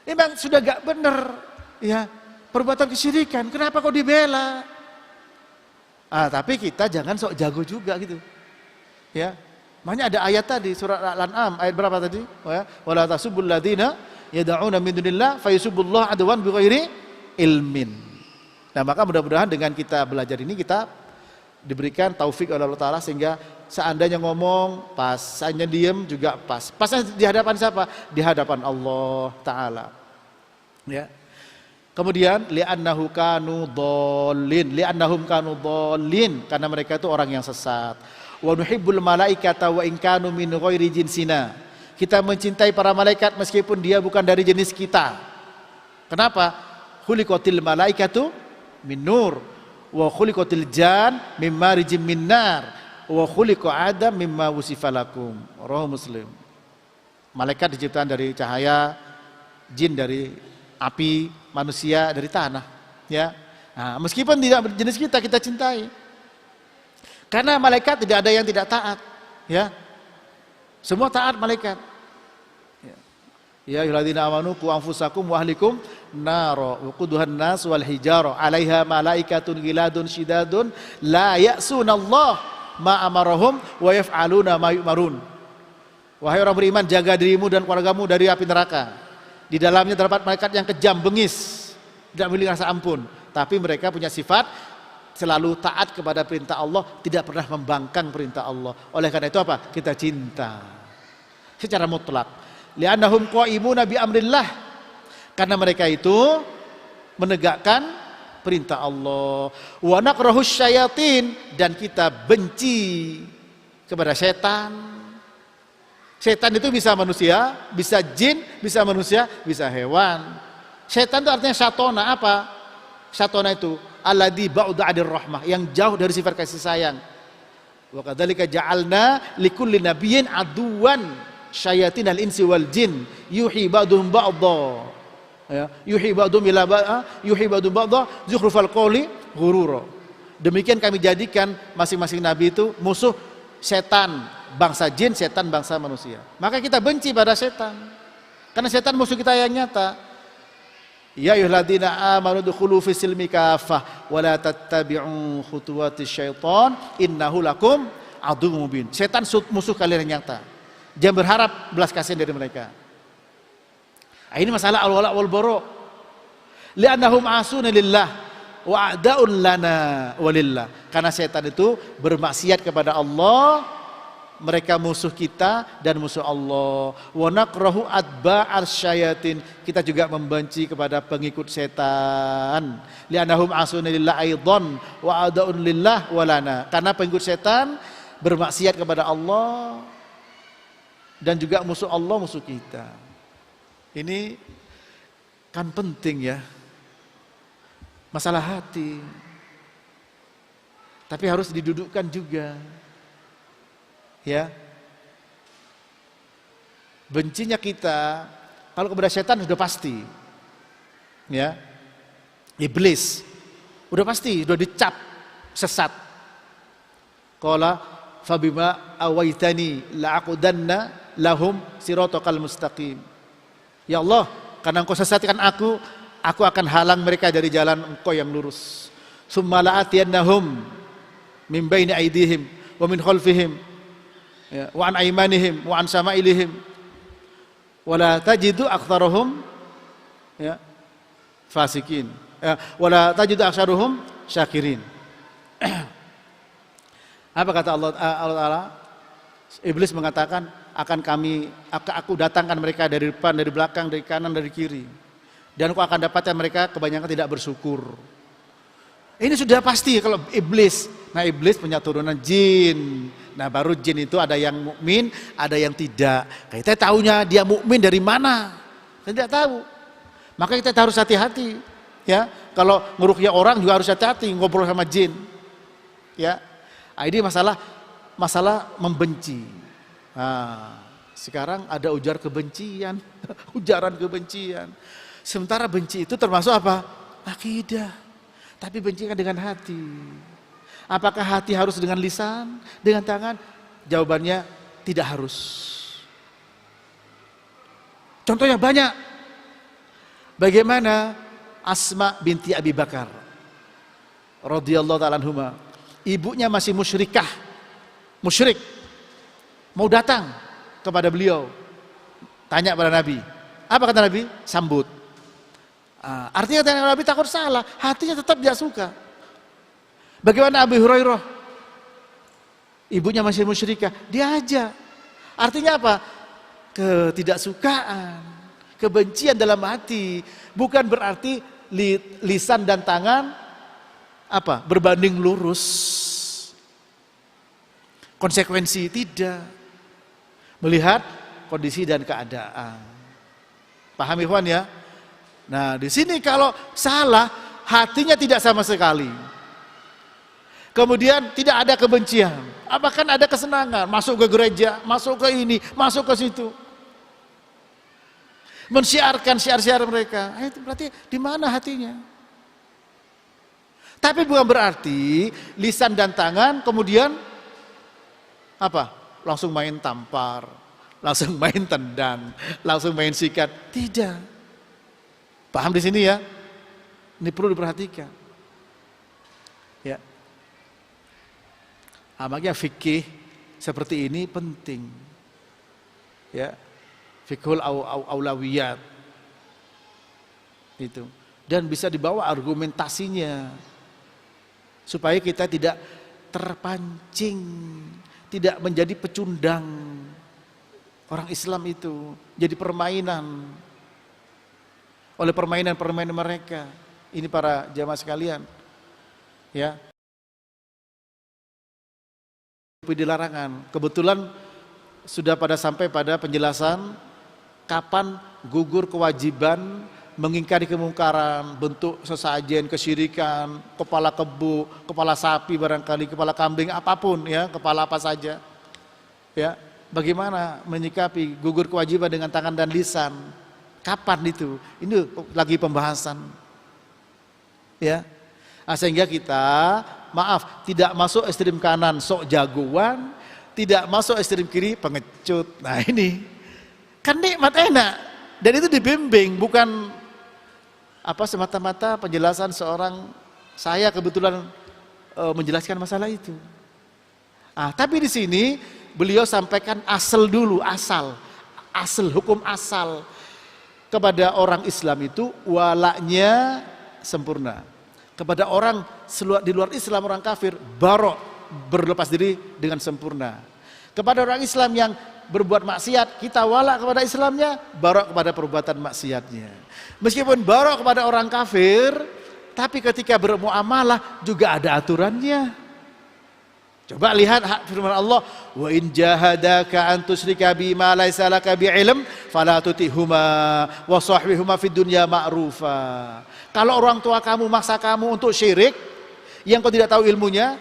Memang sudah gak benar, ya, perbuatan kesyirikan. Kenapa kau dibela? Tapi kita jangan sok jago juga gitu. Ya. Makanya ada ayat tadi surat Al-An'am ayat berapa tadi? Wala tasubbul ladzina yad'una min dunillah fayusubbullaha adwan bighairi ilmin. Nah, maka mudah-mudahan dengan kita belajar ini kita diberikan taufik oleh Allah Ta'ala sehingga seandainya ngomong pas, seandainya diem juga pas. Pasnya di hadapan siapa? Di hadapan Allah Ta'ala. Ya. Kemudian li'annahum kanu dhalin, karena mereka itu orang yang sesat. Wa nuhibbul malaikata wa in kanu min ghairi jinsina. Kita mencintai para malaikat meskipun dia bukan dari jenis kita. Kenapa? Khuliqatil malaikatu min nur wa khuliqatil jan mimma rijim min nar wa khuliqa adam mimma wusifa lakum. Rawahu Muslim. Malaikat diciptakan dari cahaya, jin dari api, manusia dari tanah, ya. Nah, meskipun tidak jenis kita cintai. Karena malaikat tidak ada yang tidak taat, ya. Semua taat malaikat. Ya ayyuhalladzina amanu qu anfusakum wa ahlikum nara wa quduhan nas wal hijara 'alaiha malaikatun ghiladun syidadun la ya'sunallah ma amarahum wa yaf'aluna ma yu'marun. Wahai orang beriman, jaga dirimu dan keluargamu dari api neraka. Di dalamnya terdapat malaikat yang kejam, bengis, tidak memiliki rasa ampun. Tapi mereka punya sifat selalu taat kepada perintah Allah, tidak pernah membangkang perintah Allah. Oleh karena itu apa? Kita cinta secara mutlak. Li'annahum qa'imuna bi amrillah. Karena mereka itu menegakkan perintah Allah. Wa nakrahus syayatin, dan kita benci kepada setan. Setan itu bisa manusia, bisa jin, bisa manusia, bisa hewan. Setan itu artinya syatona. Apa? Syatona itu alladzi ba'da 'anir rahmah, yang jauh dari sifat kasih sayang. Wa kadzalika ja'alna likulli nabiyyin aduwan syayatinal insi wal jin yuhi ba'dhum ba'dha. Ya, yuhi ba'dhum ila ba'dha, yuhi ba'dhum ba'dha zukhrufal qawli ghurura. Demikian kami jadikan masing-masing nabi itu musuh setan bangsa jin, setan bangsa manusia. Maka kita benci pada setan. Karena setan musuh kita yang nyata. Ya ayyuhalladzina amanu dukhulu fis silmi kafah wa la tattabi'u khutuwatis syaitan innahu lakum aduwwum mubin. Setan musuh kalian yang nyata. Jangan berharap belas kasihan dari mereka. Nah, ini masalah al-wala' wal bara'. Li'annahum asuna lillah wa a'da'un lana walillah. Karena setan itu bermaksiat kepada Allah, mereka musuh kita dan musuh Allah. Wa nakrahu atba'al syayatin. Kita juga membenci kepada pengikut setan. Li'annahum asuna lillah aidan wa a'da'un lillah walana. Karena pengikut setan bermaksiat kepada Allah dan juga musuh Allah, musuh kita. Ini kan penting ya, masalah hati. Tapi harus didudukkan juga. Ya. Bencinya kita kalau kepada setan sudah pasti. Ya. Iblis udah pasti, udah dicap sesat. Qala fabima awaitani la'aqudanna lahum siratal mustaqim. Ya Allah, karena Engkau sesatkan aku akan halang mereka dari jalan Engkau yang lurus. Summa la'atiyannahum min baini aydihim wa min khalfihim, ya, wa an aymanihim wa an samailihim wa la tajidu aktsarahum ya fasikin, ya, wa la tajidu aktsaruhum syakirin. Apa kata Allah Ta'ala? Iblis mengatakan, aku datangkan mereka dari depan, dari belakang, dari kanan, dari kiri. Dan aku akan dapatkan mereka kebanyakan tidak bersyukur. Ini sudah pasti kalau iblis. Nah, iblis punya turunan jin. Nah, baru jin itu ada yang mukmin, ada yang tidak. Kita tahunya dia mukmin dari mana? Kita tidak tahu. Maka kita harus hati-hati. Ya, kalau ngeruqyah orang juga harus hati-hati ngobrol sama jin. Ya. Nah, ini masalah membenci. Nah, sekarang ada ujar kebencian, ujaran kebencian. Sementara benci itu termasuk apa? Akidah. Tapi benci kan dengan hati. Apakah hati harus dengan lisan, dengan tangan? Jawabannya tidak harus. Contohnya banyak. Bagaimana Asma binti Abi Bakar radhiyallahu ta'ala anhuma. Ibunya masih musyrik, mau datang kepada beliau, tanya pada Nabi. Apa kata Nabi? Sambut. Artinya kata Nabi takut salah, hatinya tetap tidak suka. Bagaimana Abu Hurairah? Ibunya masih musyrikah, dia aja. Artinya apa? Ketidaksukaan, kebencian dalam hati. Bukan berarti lisan dan tangan berbanding lurus. Konsekuensi tidak. Melihat kondisi dan keadaan. Paham ikhwan ya? Nah, di sini kalau salah, hatinya tidak sama sekali. Kemudian tidak ada kebencian. Apakah ada kesenangan? Masuk ke gereja, masuk ke ini, masuk ke situ. Mensiarkan syiar-syiar mereka. Itu berarti di mana hatinya? Tapi bukan berarti lisan dan tangan kemudian langsung main tampar, langsung main tendang, langsung main sikat. Tidak. Paham di sini ya? Ini perlu diperhatikan. Ya. Makanya fikih seperti ini penting. Ya. Fikhul aulawiyat. Itu. Dan bisa dibawa argumentasinya. Supaya kita tidak terpancing, tidak menjadi pecundang. Orang Islam itu jadi permainan oleh permainan-permainan mereka. Ini para jamaah sekalian, ya. Dilarangan. Kebetulan sudah sampai pada penjelasan kapan gugur kewajiban mengingkari kemungkaran, bentuk sesajen, kesyirikan, kepala kebu, kepala sapi barangkali, kepala kambing, apapun ya, kepala apa saja. Ya, bagaimana menyikapi gugur kewajiban dengan tangan dan lisan? Kapan itu? Ini lagi pembahasan. Ya. Sehingga kita maaf, tidak masuk ekstrem kanan sok jagoan, tidak masuk ekstrem kiri pengecut. Nah ini kan nikmat enak, dan itu dibimbing, bukan semata-mata penjelasan seorang, saya kebetulan menjelaskan masalah itu. Tapi di sini beliau sampaikan asal dulu, asal hukum asal kepada orang Islam itu walaknya sempurna. Kepada orang di luar Islam, orang kafir, barok, berlepas diri dengan sempurna. Kepada orang Islam yang berbuat maksiat, kita walak kepada Islamnya, barok kepada perbuatan maksiatnya. Meskipun barok kepada orang kafir, tapi ketika bermuamalah juga ada aturannya. Coba lihat firman Allah, wa in jahadaka an tusyrika bima laysa laka bi'ilm fala tutihuma wa sahbihuma fid dunya ma'rufa. Kalau orang tua kamu maksa kamu untuk syirik yang kau tidak tahu ilmunya,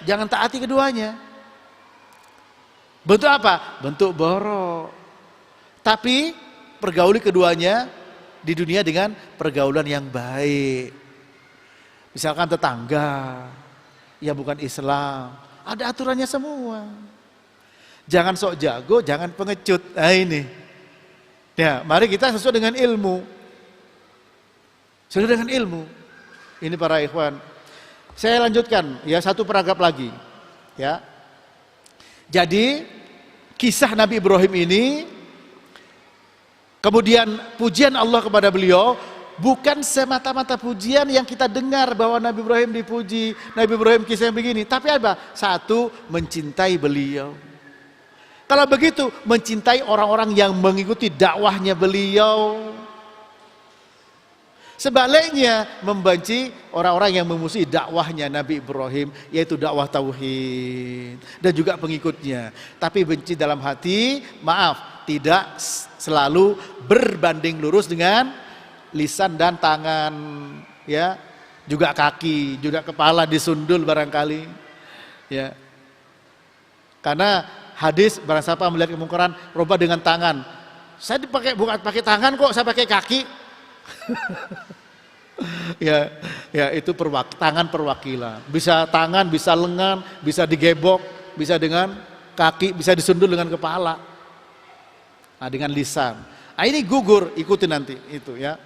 jangan taati keduanya. Bentuk apa? Bentuk borok. Tapi pergauli keduanya di dunia dengan pergaulan yang baik. Misalkan tetangga ya bukan Islam, ada aturannya semua. Jangan sok jago, jangan pengecut. Nah ini. Ya, mari kita sesuai dengan ilmu. Sesuai dengan ilmu. Ini para ikhwan. Saya lanjutkan ya, satu paragraf lagi. Ya. Jadi kisah Nabi Ibrahim ini, kemudian pujian Allah kepada beliau, bukan semata-mata pujian yang kita dengar bahwa Nabi Ibrahim dipuji, Nabi Ibrahim kisah yang begini. Tapi apa? Satu, mencintai beliau. Kalau begitu, mencintai orang-orang yang mengikuti dakwahnya beliau. Sebaliknya, membenci orang-orang yang memusuhi dakwahnya Nabi Ibrahim, yaitu dakwah tauhid dan juga pengikutnya. Tapi benci dalam hati, maaf, tidak selalu berbanding lurus dengan lisan dan tangan, ya, juga kaki, juga kepala disundul barangkali, ya. Karena hadis barang siapa melihat kemungkaran rubah dengan tangan. Saya bukan pakai tangan kok, saya pakai kaki. ya itu tangan perwakilan. Bisa tangan, bisa lengan, bisa digebok, bisa dengan kaki, bisa disundul dengan kepala. Nah, dengan lisan. Ini gugur, ikuti nanti itu ya.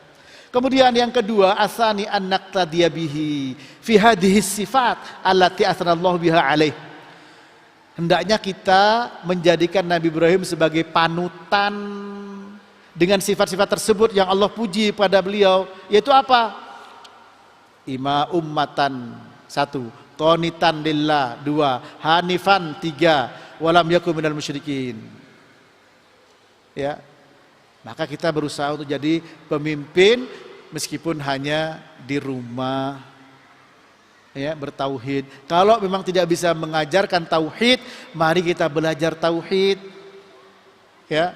Kemudian yang kedua, asani an-naqtadiya bihi fi hadhihi sifat allati asnallahu biha alaih. Hendaknya kita menjadikan Nabi Ibrahim sebagai panutan dengan sifat-sifat tersebut yang Allah puji pada beliau, yaitu apa? Ima ummatan, satu, qanitan lillah, dua, hanifan, tiga, walam yakun minal musyrikin. Ya. Maka kita berusaha untuk jadi pemimpin meskipun hanya di rumah, ya, bertauhid. Kalau memang tidak bisa mengajarkan tauhid, mari kita belajar tauhid. Ya.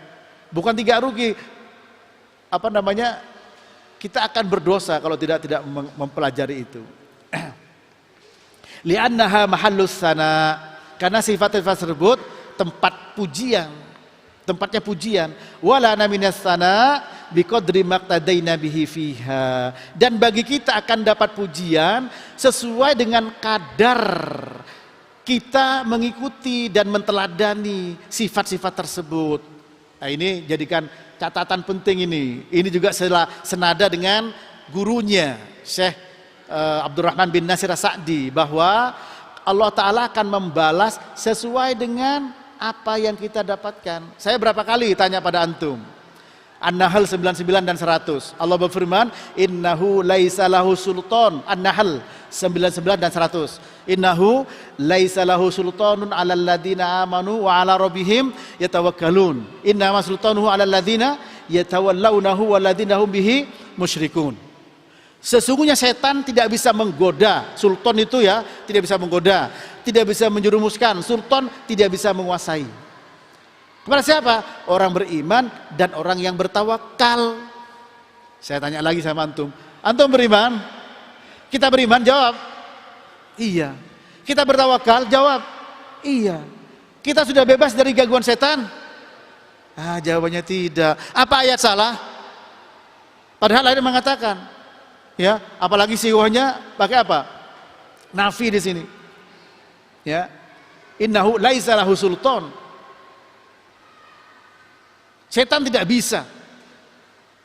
Bukan tidak rugi, kita akan berdosa kalau tidak mempelajari itu. Li'annaha mahallus sana, karena sifat-sifat tersebut tempat pujian, tempatnya pujian. Wala minas sana biqadri maqtadaina bihi fiha, dan bagi kita akan dapat pujian sesuai dengan kadar kita mengikuti dan menteladani sifat-sifat tersebut. Nah, ini jadikan catatan penting ini. Ini juga senada dengan gurunya Syekh Abdurrahman bin Nasir As-Sa'di, bahwa Allah Ta'ala akan membalas sesuai dengan apa yang kita dapatkan. Saya berapa kali tanya pada antum, An-Nahl 99 dan 100, Allah berfirman, innahu laisa lahu sultan. An-Nahl 99 dan 100, innahu laisa lahu sultanun 'alal ladzina amanu wa 'ala rabbihim yatawakkalun. Innama sultanuhu 'alal ladzina yatawallawnahu wal ladzina hum bihi musyrikun. Sesungguhnya setan tidak bisa menggoda. Sultan itu ya, tidak bisa menggoda, tidak bisa menjerumuskan. Sultan tidak bisa menguasai. Kepada siapa? Orang beriman dan orang yang bertawakal. Saya tanya lagi sama antum. Antum beriman? Kita beriman? Jawab iya. Kita bertawakal? Jawab iya. Kita sudah bebas dari gangguan setan? Jawabannya tidak. Apa ayat salah? Padahal ayat mengatakan, ya, apalagi siwahnya pakai apa? Nafi di sini. Ya. Innahu laisa lahu sultan. Setan tidak bisa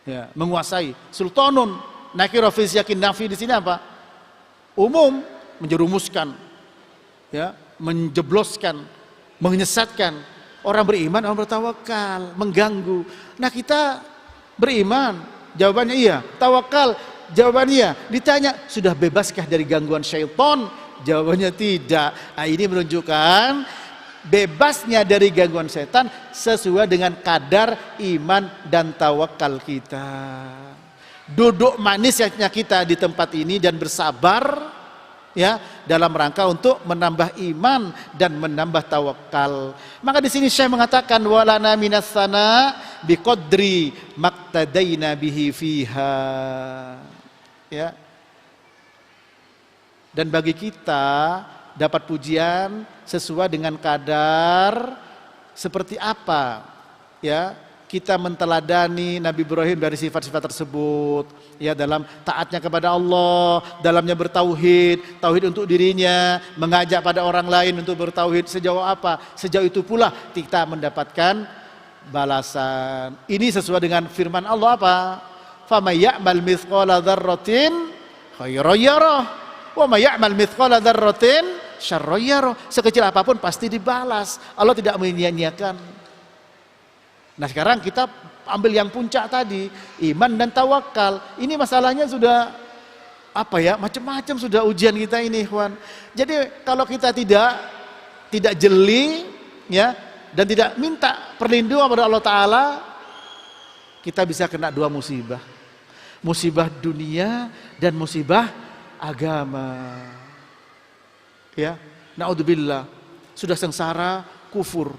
ya, menguasai. Sultanun nakira fi siyaqin nafi di sini apa? Umum, menjerumuskan, ya, menjebloskan, menyesatkan. Orang beriman, orang bertawakal, mengganggu. Nah, kita beriman, jawabannya iya. Tawakal, jawabannya iya. Ditanya, sudah bebaskah dari gangguan syaitan? Jawabannya tidak. Nah, ini menunjukkan bebasnya dari gangguan setan sesuai dengan kadar iman dan tawakal kita. Duduk manisnya kita di tempat ini dan bersabar ya dalam rangka untuk menambah iman dan menambah tawakal. Maka di sini Syekh mengatakan walana minas sana biqadri maqtadaina bihi fiha. Ya. Dan bagi kita dapat pujian sesuai dengan kadar seperti apa ya kita menteladani Nabi Ibrahim dari sifat-sifat tersebut ya dalam taatnya kepada Allah, dalamnya bertauhid, tauhid untuk dirinya, mengajak pada orang lain untuk bertauhid. Sejauh apa? Sejauh itu pula kita mendapatkan balasan. Ini sesuai dengan firman Allah apa? Faman ya'mal mithqala dzarratin khairan yarah wa may ya'mal mithqala dzarratin syarran yarah. Sekecil apapun pasti dibalas. Allah tidak menyia-nyiakan. Nah, sekarang kita ambil yang puncak tadi, iman dan tawakal. Ini masalahnya sudah apa ya? Macam-macam sudah ujian kita ini, ikhwan. Jadi kalau kita tidak jeli ya dan tidak minta perlindungan kepada Allah taala, kita bisa kena dua musibah. Musibah dunia dan musibah agama. Ya, naudzubillah. Sudah sengsara kufur.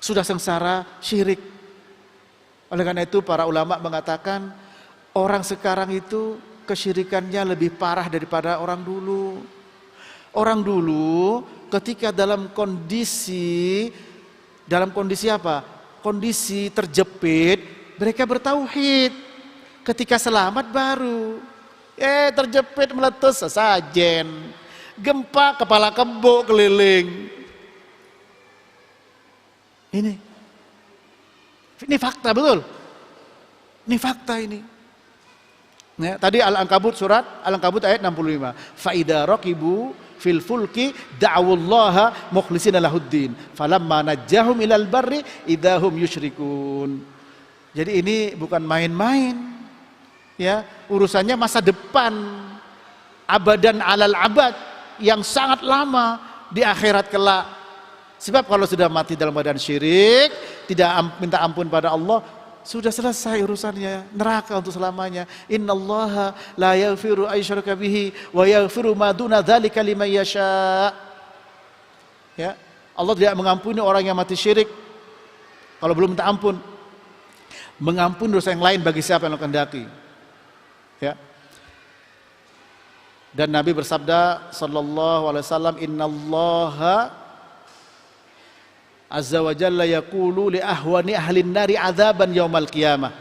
Sudah sengsara syirik. Oleh karena itu para ulama mengatakan orang sekarang itu kesyirikannya lebih parah daripada orang dulu. Orang dulu ketika dalam kondisi apa? Kondisi terjepit, mereka bertauhid. Ketika selamat baru terjepit meletus sesajen, gempa kepala kebo keliling. Ini fakta betul. Ini fakta ini. Ya, tadi Al-Ankabut surat Al-Ankabut ayat 65. Fa idza raqibu fil fulki da'awullaha mukhlishina lahuddin falamma najjahum ilal barri idahum yusyrikun. Jadi ini bukan main-main. Ya, urusannya masa depan, abadan alal abad yang sangat lama di akhirat kelak. Sebab kalau sudah mati dalam badan syirik, tidak minta ampun pada Allah, sudah selesai urusannya, neraka untuk selamanya. Innallaha la yaghfiru ayyushraka bihi wa yaghfiru ma duna dzalika liman yasha. Ya, Allah tidak mengampuni orang yang mati syirik kalau belum minta ampun. Mengampuni dosa yang lain bagi siapa yang kehendaki. Ya. Dan Nabi bersabda sallallahu alaihi wasallam, innallaha azza wa jalla yaqulu li ahwani ahlin nari adzaban yaumal qiyamah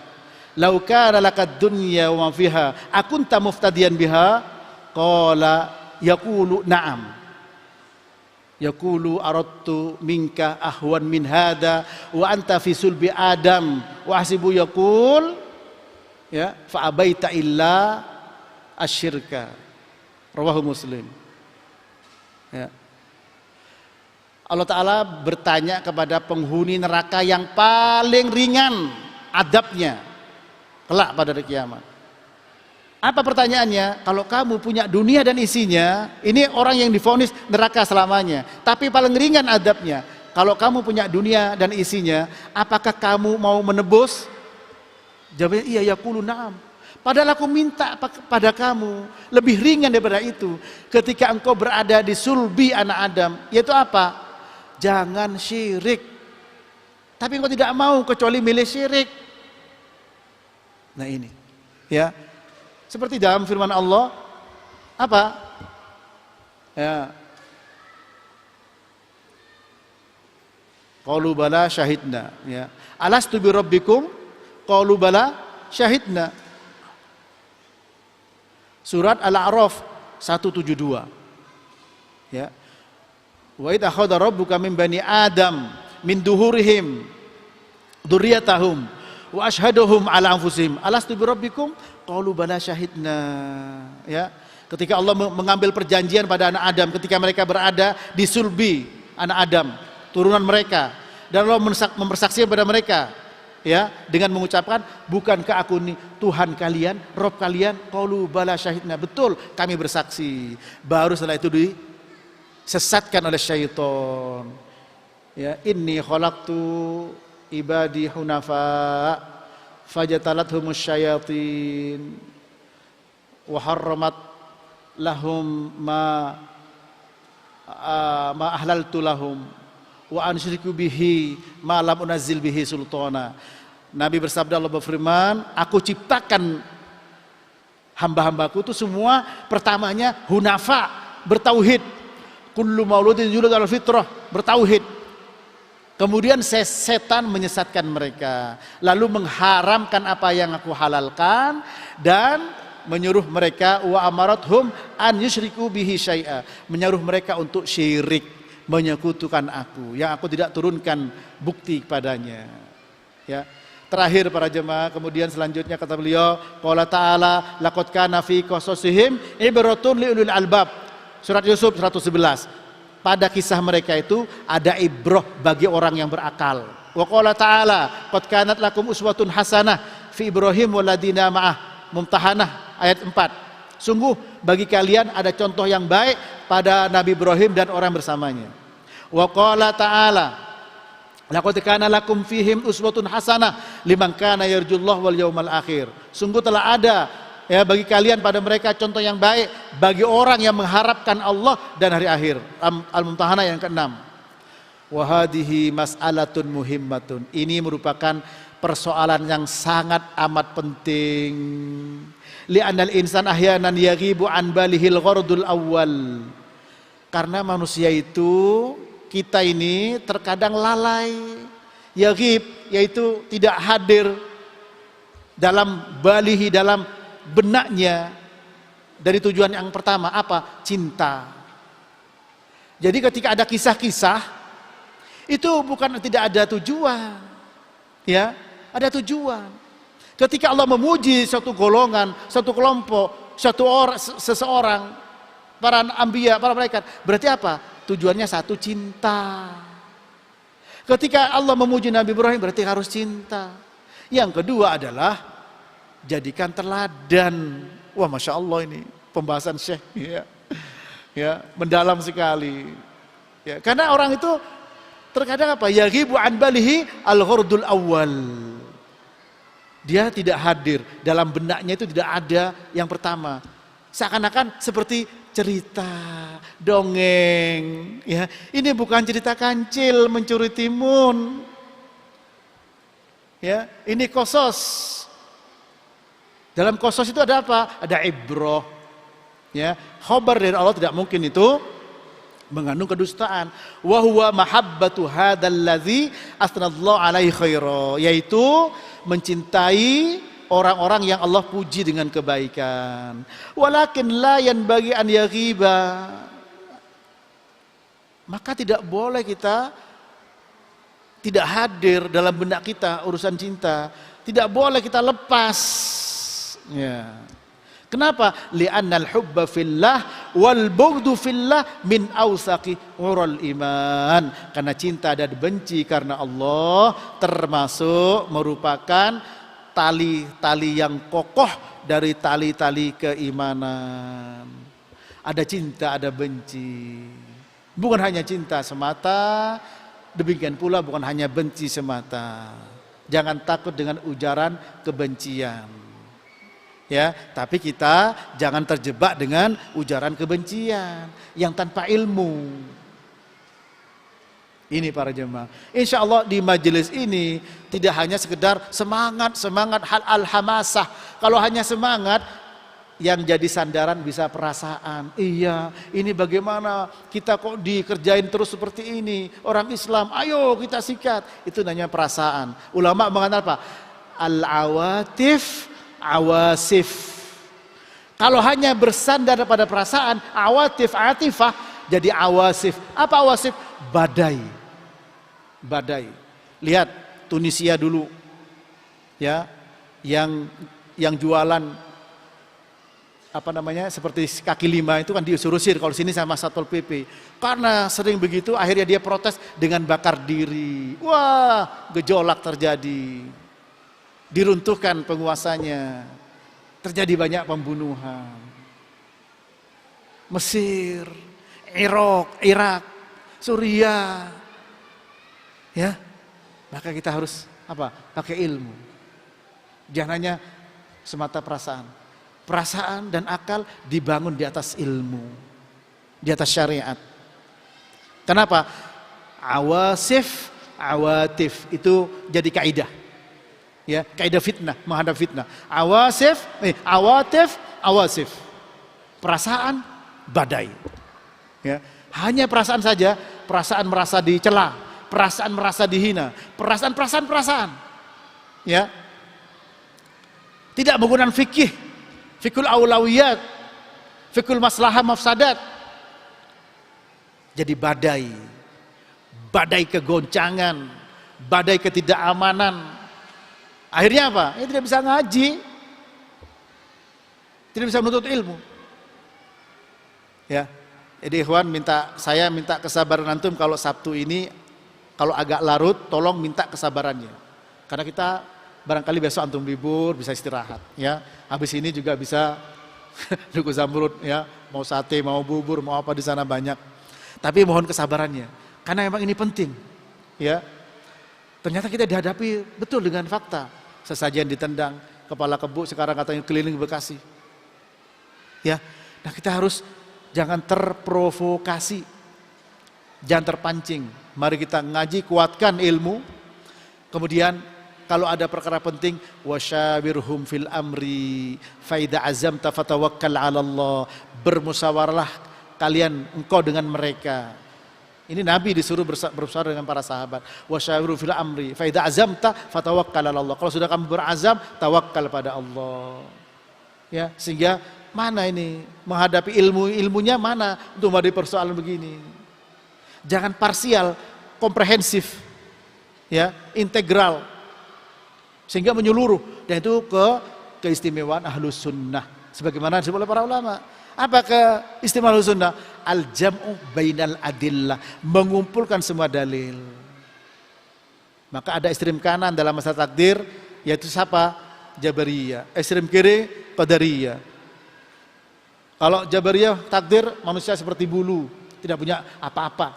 law kana lakad dunya wa ma fiha akunta muftadiyan biha qala yaqulu na'am yaqulu aradtu minka ahwan min hada wa anta fi sulbi adam wa hasibu yaqul ya fa abaita illa asyirka. Rawahu Muslim. Ya. Allah Ta'ala bertanya kepada penghuni neraka yang paling ringan adabnya kelak pada hari kiamat. Apa pertanyaannya? Kalau kamu punya dunia dan isinya, ini orang yang divonis neraka selamanya, tapi paling ringan adabnya. Kalau kamu punya dunia dan isinya, apakah kamu mau menebus? Jawabnya iya, yaqulu na'am. Padahal aku minta pada kamu lebih ringan daripada itu. Ketika engkau berada di sulbi anak Adam, yaitu apa? Jangan syirik. Tapi engkau tidak mau kecuali milih syirik. Nah ini, ya. Seperti dalam firman Allah, apa? Ya. Qalu bala syahidna, ya. Alastu bi rabbikum? Qalu bala syahidna. Surat Al-A'raf 172. Ya. Wa idh akhadha rabbuka min bani Adam min duhurihim dzurriyyatahum wa ashhaduhum ala anfusihim alastu birabbikum qalu bala syahidna. Ya. Ketika Allah mengambil perjanjian pada anak Adam ketika mereka berada di sulbi anak Adam, turunan mereka, dan Allah mempersaksikan pada mereka, ya, dengan mengucapkan, bukankah aku ini Tuhan kalian, Rob kalian? Qalu bala syahidna, betul kami bersaksi. Baru setelah itu disesatkan oleh syaitan. Ya, inni khalaqtu ibadi hunafa fajatalathumus syayatin wa harramat lahum ma ahlaltu lahum wa ansyriku bihi ma lam unazzil bihi sultana. Nabi bersabda, Allah berfirman, aku ciptakan hamba-hambaku itu semua pertamanya hunafa, bertauhid. Kullu mauludin yulad ala fitrah, bertauhid. Kemudian setan menyesatkan mereka, lalu mengharamkan apa yang aku halalkan dan menyuruh mereka wa amarathum an yusyriku bihi syai'a, menyuruh mereka untuk syirik, menyekutukan aku yang aku tidak turunkan bukti kepadanya. Ya. Terakhir para jemaah, kemudian selanjutnya kata beliau, qala ta'ala laqad kana fi qasasihim ibratun li ulil albab. Surat Yusuf 111. Pada kisah mereka itu ada ibrah bagi orang yang berakal. Wa qala ta'ala qad kanat lakum uswatun hasanah fi Ibrahim waladina ma'ah. Mumtahanah ayat 4. Sungguh bagi kalian ada contoh yang baik pada Nabi Ibrahim dan orang bersamanya. Wa qala ta'ala laqad kana lakum fihim uswatun hasanah liman kana yarjullah wal yaumal akhir. Sungguh telah ada ya bagi kalian pada mereka contoh yang baik bagi orang yang mengharapkan Allah dan hari akhir. Al-Mumtahanah yang ke-6. Wa hadhihi mas'alatun muhimmatun. Ini merupakan persoalan yang sangat amat penting. Li'anal insan ahyanan yaghibu an balihil ghardul awal. Karena manusia itu, kita ini terkadang lalai. Yaghib, yaitu tidak hadir dalam balihi, dalam benaknya dari tujuan yang pertama, apa? Cinta. Jadi ketika ada kisah-kisah, itu bukan tidak ada tujuan. Ya, ada tujuan. Ketika Allah memuji suatu golongan, suatu kelompok, suatu orang, seseorang, para anbiya, para malaikat, berarti apa? Tujuannya satu, cinta. Ketika Allah memuji Nabi Ibrahim, berarti harus cinta. Yang kedua adalah jadikan teladan. Wah, masya Allah, ini pembahasan Syekh, ya, ya, mendalam sekali. Ya, karena orang itu terkadang apa? Yaghibu an balihi al-ghardul awal. Dia tidak hadir, dalam benaknya itu tidak ada yang pertama. Seakan-akan seperti cerita, dongeng, ya. Ini bukan cerita kancil mencuri timun. Ya, ini qasas. Dalam qasas itu ada apa? Ada ibrah. Ya, khabar dari Allah tidak mungkin itu mengandung kedustaan. Wa huwa mahabbatu hadzal ladzi asnallahu alaihi khaira, yaitu mencintai orang-orang yang Allah puji dengan kebaikan. Walakin la yanbaghi an yaghiba, maka tidak boleh kita tidak hadir dalam benak kita urusan cinta, tidak boleh kita lepas. Ya. Kenapa? Li'annal hubba fillah wal bughdu fillah min awsaqi ural iman. Karena cinta dan benci karena Allah termasuk merupakan tali-tali yang kokoh dari tali-tali keimanan. Ada cinta, ada benci. Bukan hanya cinta semata, demikian pula bukan hanya benci semata. Jangan takut dengan ujaran kebencian. Ya, tapi kita jangan terjebak dengan ujaran kebencian yang tanpa ilmu. Ini para jemaah. Insya Allah di majelis ini tidak hanya sekedar semangat hal al-hamasah. Kalau hanya semangat, yang jadi sandaran bisa perasaan. Iya, ini bagaimana kita kok dikerjain terus seperti ini? Orang Islam, ayo kita sikat. Itu namanya perasaan. Ulama mengatakan apa? Al-awatif awasif. Kalau hanya bersandar pada perasaan, awatif, atifah, jadi awasif. Apa awasif? Badai. Badai. Lihat Tunisia dulu, ya, yang jualan apa namanya seperti kaki lima itu kan diusir-usir, kalau sini sama Satpol PP. Karena sering begitu akhirnya dia protes dengan bakar diri. Wah, gejolak terjadi. Diruntuhkan penguasanya. Terjadi banyak pembunuhan. Mesir, Irak, Suriah. Ya. Maka kita harus apa? Pakai ilmu. Jangan hanya semata perasaan. Perasaan dan akal dibangun di atas ilmu, di atas syariat. Kenapa? Awasif, awatif itu jadi kaidah. Ya, kaidah fitnah, menghadap fitnah. Awasif, awatif, awasif. Perasaan, badai. Ya, hanya perasaan saja, perasaan merasa dicela, perasaan merasa dihina, perasaan. Ya. Tidak menggunakan fikul aulawiyat, fikul maslahah mafsadat. Jadi badai kegoncangan, badai ketidakamanan. Akhirnya apa? Ya tidak bisa ngaji, tidak bisa menuntut ilmu. Ya, jadi ikhwan saya minta kesabaran antum kalau Sabtu ini, kalau agak larut, tolong minta kesabarannya. Karena kita barangkali besok antum libur, bisa istirahat. Ya, habis ini juga bisa duku zamrud, ya, mau sate, mau bubur, mau apa di sana banyak. Tapi mohon kesabarannya, karena memang ini penting. Ya, ternyata kita dihadapi betul dengan fakta. Sesajian ditendang, kepala kebo sekarang katanya keliling Bekasi. Ya, nah kita harus jangan terprovokasi, jangan terpancing. Mari kita ngaji, kuatkan ilmu. Kemudian kalau ada perkara penting, wasyawirhum fil amri fa idza azamta fatawakkal 'ala Allah. Bermusyawarahlah kalian engkau dengan mereka. Ini Nabi disuruh bermusyawarah dengan para sahabat. Wasyawiru fil amri fa idza azamta fatawakkal 'ala Allah. Kalau sudah kamu berazam, tawakkal pada Allah. Ya, sehingga mana ini menghadapi ilmunya mana untuk menghadapi persoalan begini. Jangan parsial, komprehensif. Ya, integral. Sehingga menyeluruh, dan itu keistimewaan Ahlus Sunnah sebagaimana disebut oleh para ulama. Apa keistimewaan Ahlus Sunnah? Al-jam'u bainal adillah, mengumpulkan semua dalil. Maka ada ekstrem kanan dalam masalah takdir, yaitu siapa? Jabariyah. Ekstrem kiri Qadariyah. Kalau Jabariyah takdir manusia seperti bulu, tidak punya apa-apa,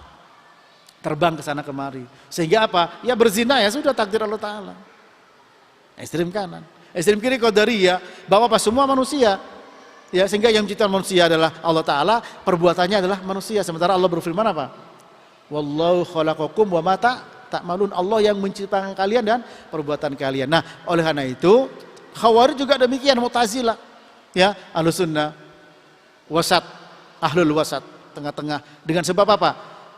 terbang ke sana kemari. Sehingga apa? Ya berzina, ya sudah takdir Allah Ta'ala. Ekstrem kanan. Ekstrem kiri Qadariyah, bahwa apa? Semua manusia. Ya, sehingga yang menciptakan manusia adalah Allah Ta'ala, perbuatannya adalah manusia. Sementara Allah berfirman apa? Wallahu khalaqakum wa ma ta'malun. Allah yang menciptakan kalian dan perbuatan kalian. Nah, oleh karena itu, Khawarij juga demikian, Mu'tazilah. Ya, Ahlus Sunnah, wasat, ahlul wasat, tengah-tengah. Dengan sebab apa?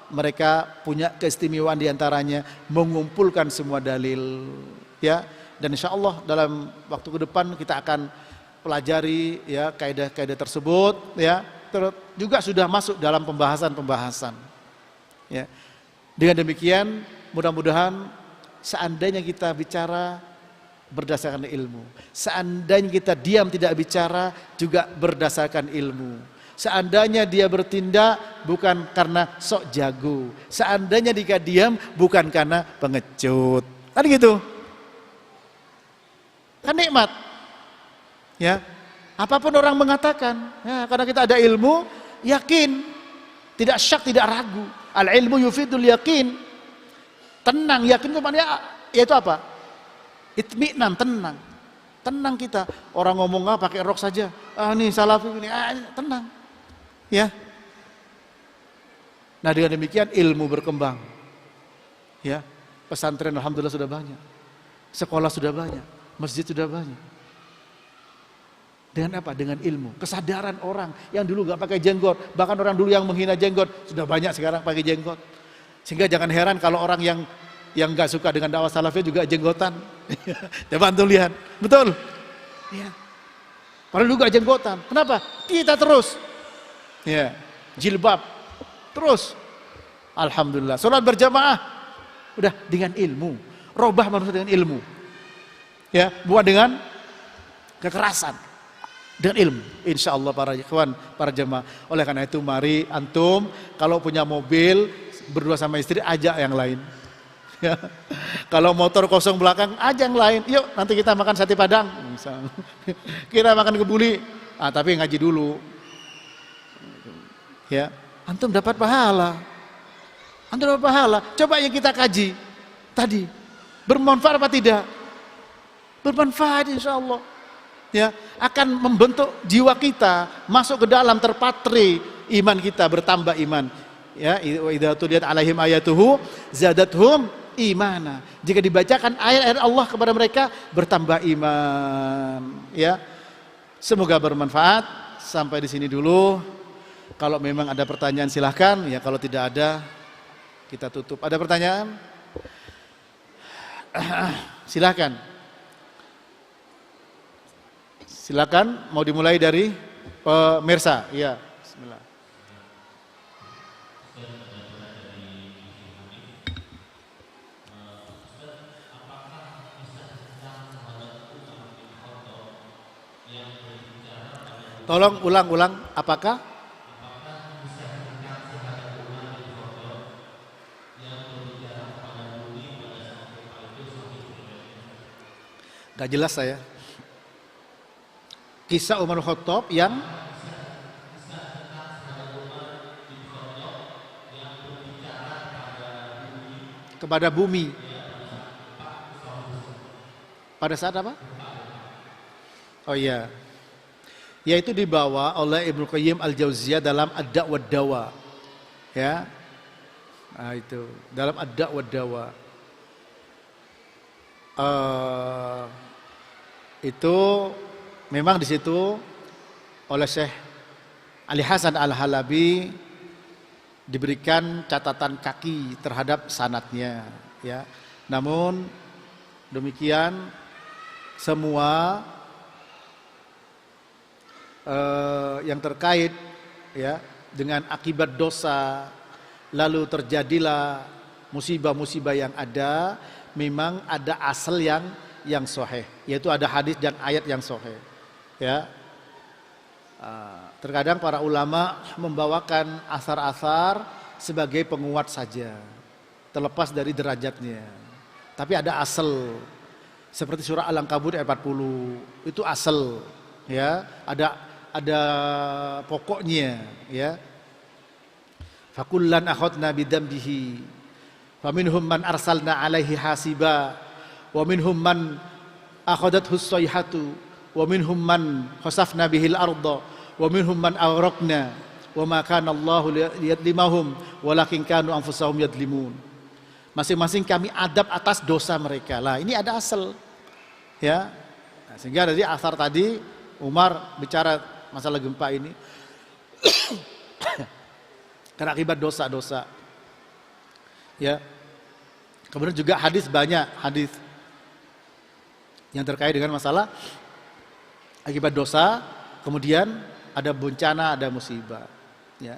Mereka punya keistimewaan diantaranya mengumpulkan semua dalil. Ya, dan insya Allah dalam waktu ke depan kita akan pelajari ya kaidah-kaidah tersebut, ya. Juga sudah masuk dalam pembahasan-pembahasan. Ya. Dengan demikian mudah-mudahan seandainya kita bicara berdasarkan ilmu, seandainya kita diam tidak bicara juga berdasarkan ilmu, seandainya dia bertindak bukan karena sok jago, seandainya dia diam bukan karena pengecut, kan gitu. Kan nikmat, ya. Apapun orang mengatakan, ya, karena kita ada ilmu, yakin, tidak syak, tidak ragu. Al ilmu yufidul yakin, tenang, yakin itu maknanya, yaitu apa? Itminan, tenang kita. Orang ngomong pakai rok saja, nih salafi ini, tenang, ya. Nah dengan demikian ilmu berkembang, ya. Pesantren alhamdulillah sudah banyak, sekolah sudah banyak, masjid sudah banyak. Dengan apa? Dengan ilmu. Kesadaran orang yang dulu gak pakai jenggot, bahkan orang dulu yang menghina jenggot, sudah banyak sekarang pakai jenggot. Sehingga jangan heran kalau orang yang gak suka dengan dakwah salafiyah juga jenggotan. Coba antum lihat, betul? Ya. Padahal juga jenggotan. Kenapa? Kita terus. Ya, jilbab. terus. Alhamdulillah. Sholat berjamaah, udah dengan ilmu. Robah manusia dengan ilmu. Ya, bukan dengan kekerasan. Dengan ilmu. Insya Allah para ikhwan, para jemaah. Oleh karena itu mari antum kalau punya mobil berdua sama istri ajak yang lain. Ya. Kalau motor kosong belakang ajak yang lain. Yuk nanti kita makan sate padang. Misalnya. Kita makan kebuli. Tapi ngaji dulu. Ya, antum dapat pahala. Antum dapat pahala. Coba yang kita kaji tadi bermanfaat apa tidak? Bermanfaat insya Allah. Ya, akan membentuk jiwa kita masuk ke dalam terpatri iman kita, bertambah iman. Ya, wa idza tuliyat alaihim ayatuhu zadathum imana. Jika dibacakan ayat-ayat Allah kepada mereka bertambah iman. Ya, semoga bermanfaat. Sampai di sini dulu. Kalau memang ada pertanyaan silahkan. Ya, kalau tidak ada kita tutup. Ada pertanyaan? Silahkan. Silakan, mau dimulai dari pemirsa. Ya, bismillah. Tolong ulang-ulang, apakah? Gak jelas saya. Kisah Umar Khattab yang kepada bumi. Pada saat apa? Oh iya. Yaitu dibawa oleh Ibnu Qayyim Al-Jauziyah dalam Ad-Da' wad-Dawa. Ya. Nah, itu dalam Ad-Da' wad-Dawa. Itu memang di situ oleh Syekh Ali Hasan Al-Halabi diberikan catatan kaki terhadap sanadnya, ya. Namun demikian semua yang terkait ya dengan akibat dosa lalu terjadilah musibah-musibah yang ada, memang ada asal yang sahih, yaitu ada hadis dan ayat yang sahih. Ya, terkadang para ulama membawakan asar-asar sebagai penguat saja, terlepas dari derajatnya. Tapi ada asal, seperti surah Al-Ankabut ayat 40, itu asal, ya. Ada pokoknya, ya. Fakullan akhadna bidambihi, faminhum man arsalna alaihi hasiba, wa minhum man akhadathu as-sayhatu, wa minhum man khasafna bihil arda, wa minhum man aghraqna, wa ma kana Allahu liyadlimahum walakin kanu anfusahum yadlimun. Masing-masing kami adab atas dosa mereka. Lah, ini ada asal. Ya. Nah, sehingga dari asar tadi Umar bicara masalah gempa ini karena akibat dosa-dosa. Ya. Kemudian juga hadis, banyak hadis yang terkait dengan masalah akibat dosa, kemudian ada bencana, ada musibah. Ya.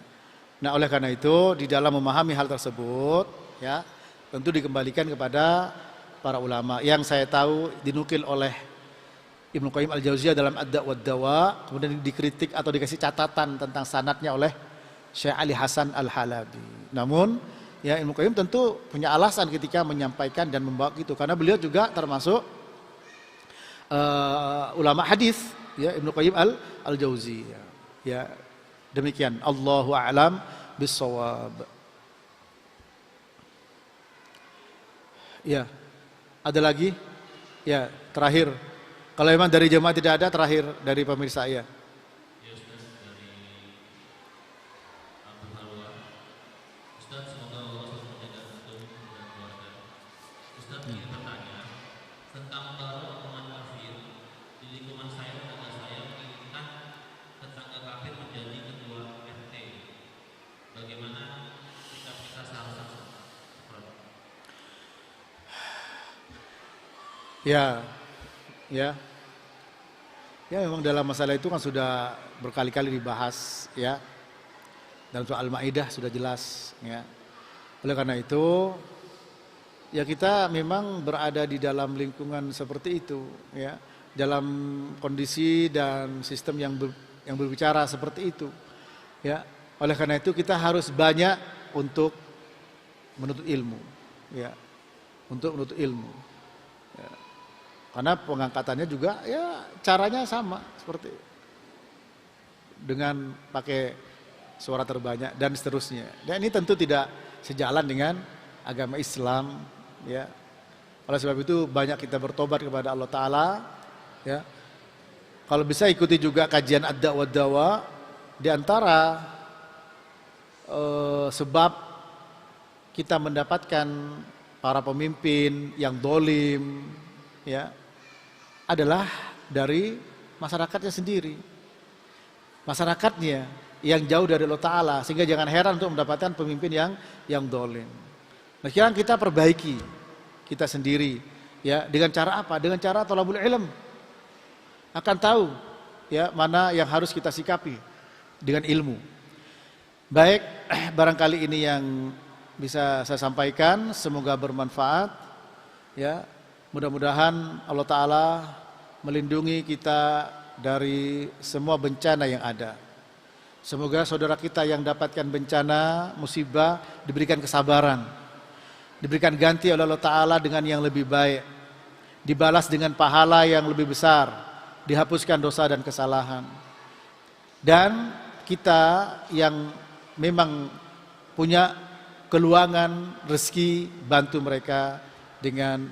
Nah, oleh karena itu di dalam memahami hal tersebut, ya, tentu dikembalikan kepada para ulama. Yang saya tahu dinukil oleh Ibnu Qayyim Al-Jauziyah dalam Ad-Da' wad-Dawa, kemudian dikritik atau dikasih catatan tentang sanadnya oleh Syekh Ali Hasan Al-Halabi. Namun, ya, Ibnu Qayyim tentu punya alasan ketika menyampaikan dan membawa itu, karena beliau juga termasuk ulama hadis, ya, Ibnu Qayyim Al-Jauziyah. Ya, demikian. Allahu a'lam bis-shawab. Ya, ada lagi? Ya, terakhir. Kalau memang dari jemaah tidak ada, terakhir dari pemirsa ya. Ya, ya, ya, memang dalam masalah itu kan sudah berkali-kali dibahas, ya. Dalam surah Al-Maidah sudah jelas, ya. Oleh karena itu, ya kita memang berada di dalam lingkungan seperti itu, ya, dalam kondisi dan sistem yang berbicara seperti itu, ya. Oleh karena itu kita harus banyak untuk menuntut ilmu, ya, untuk menuntut ilmu, ya. Karena pengangkatannya juga, ya, caranya sama seperti dengan pakai suara terbanyak dan seterusnya. Dan ini tentu tidak sejalan dengan agama Islam, ya. Oleh sebab itu banyak kita bertobat kepada Allah Ta'ala, ya. Kalau bisa ikuti juga kajian ad-da'wah dawa. Di antara sebab kita mendapatkan para pemimpin yang dolim, ya, adalah dari masyarakatnya sendiri, masyarakatnya yang jauh dari Allah Ta'ala, sehingga jangan heran untuk mendapatkan pemimpin yang dolim. Nah, sekarang kita perbaiki kita sendiri, ya, dengan cara apa? Dengan cara thalabul ilm. Akan tahu, ya, mana yang harus kita sikapi dengan ilmu. Baik, barangkali ini yang bisa saya sampaikan, semoga bermanfaat, ya. Mudah-mudahan Allah Ta'ala melindungi kita dari semua bencana yang ada. Semoga saudara kita yang dapatkan bencana, musibah, diberikan kesabaran, diberikan ganti oleh Allah Ta'ala dengan yang lebih baik, dibalas dengan pahala yang lebih besar, dihapuskan dosa dan kesalahan. Dan kita yang memang punya keluangan rezeki, bantu mereka dengan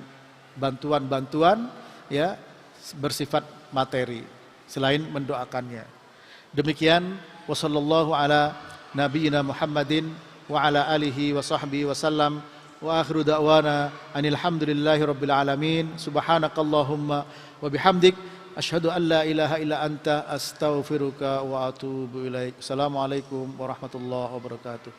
bantuan-bantuan, ya, bersifat materi selain mendoakannya. Demikian, wassallallahu ala nabiyyina Muhammadin wa ala alihi wa sahbihi wasallam, wa akhiru da'wana anil hamdulillahi rabbil alamin. Subhanakallahumma wa bihamdik, asyhadu an la ilaha illa anta, astaghfiruka wa atubu ilaik. Assalamualaikum warahmatullahi wabarakatuh.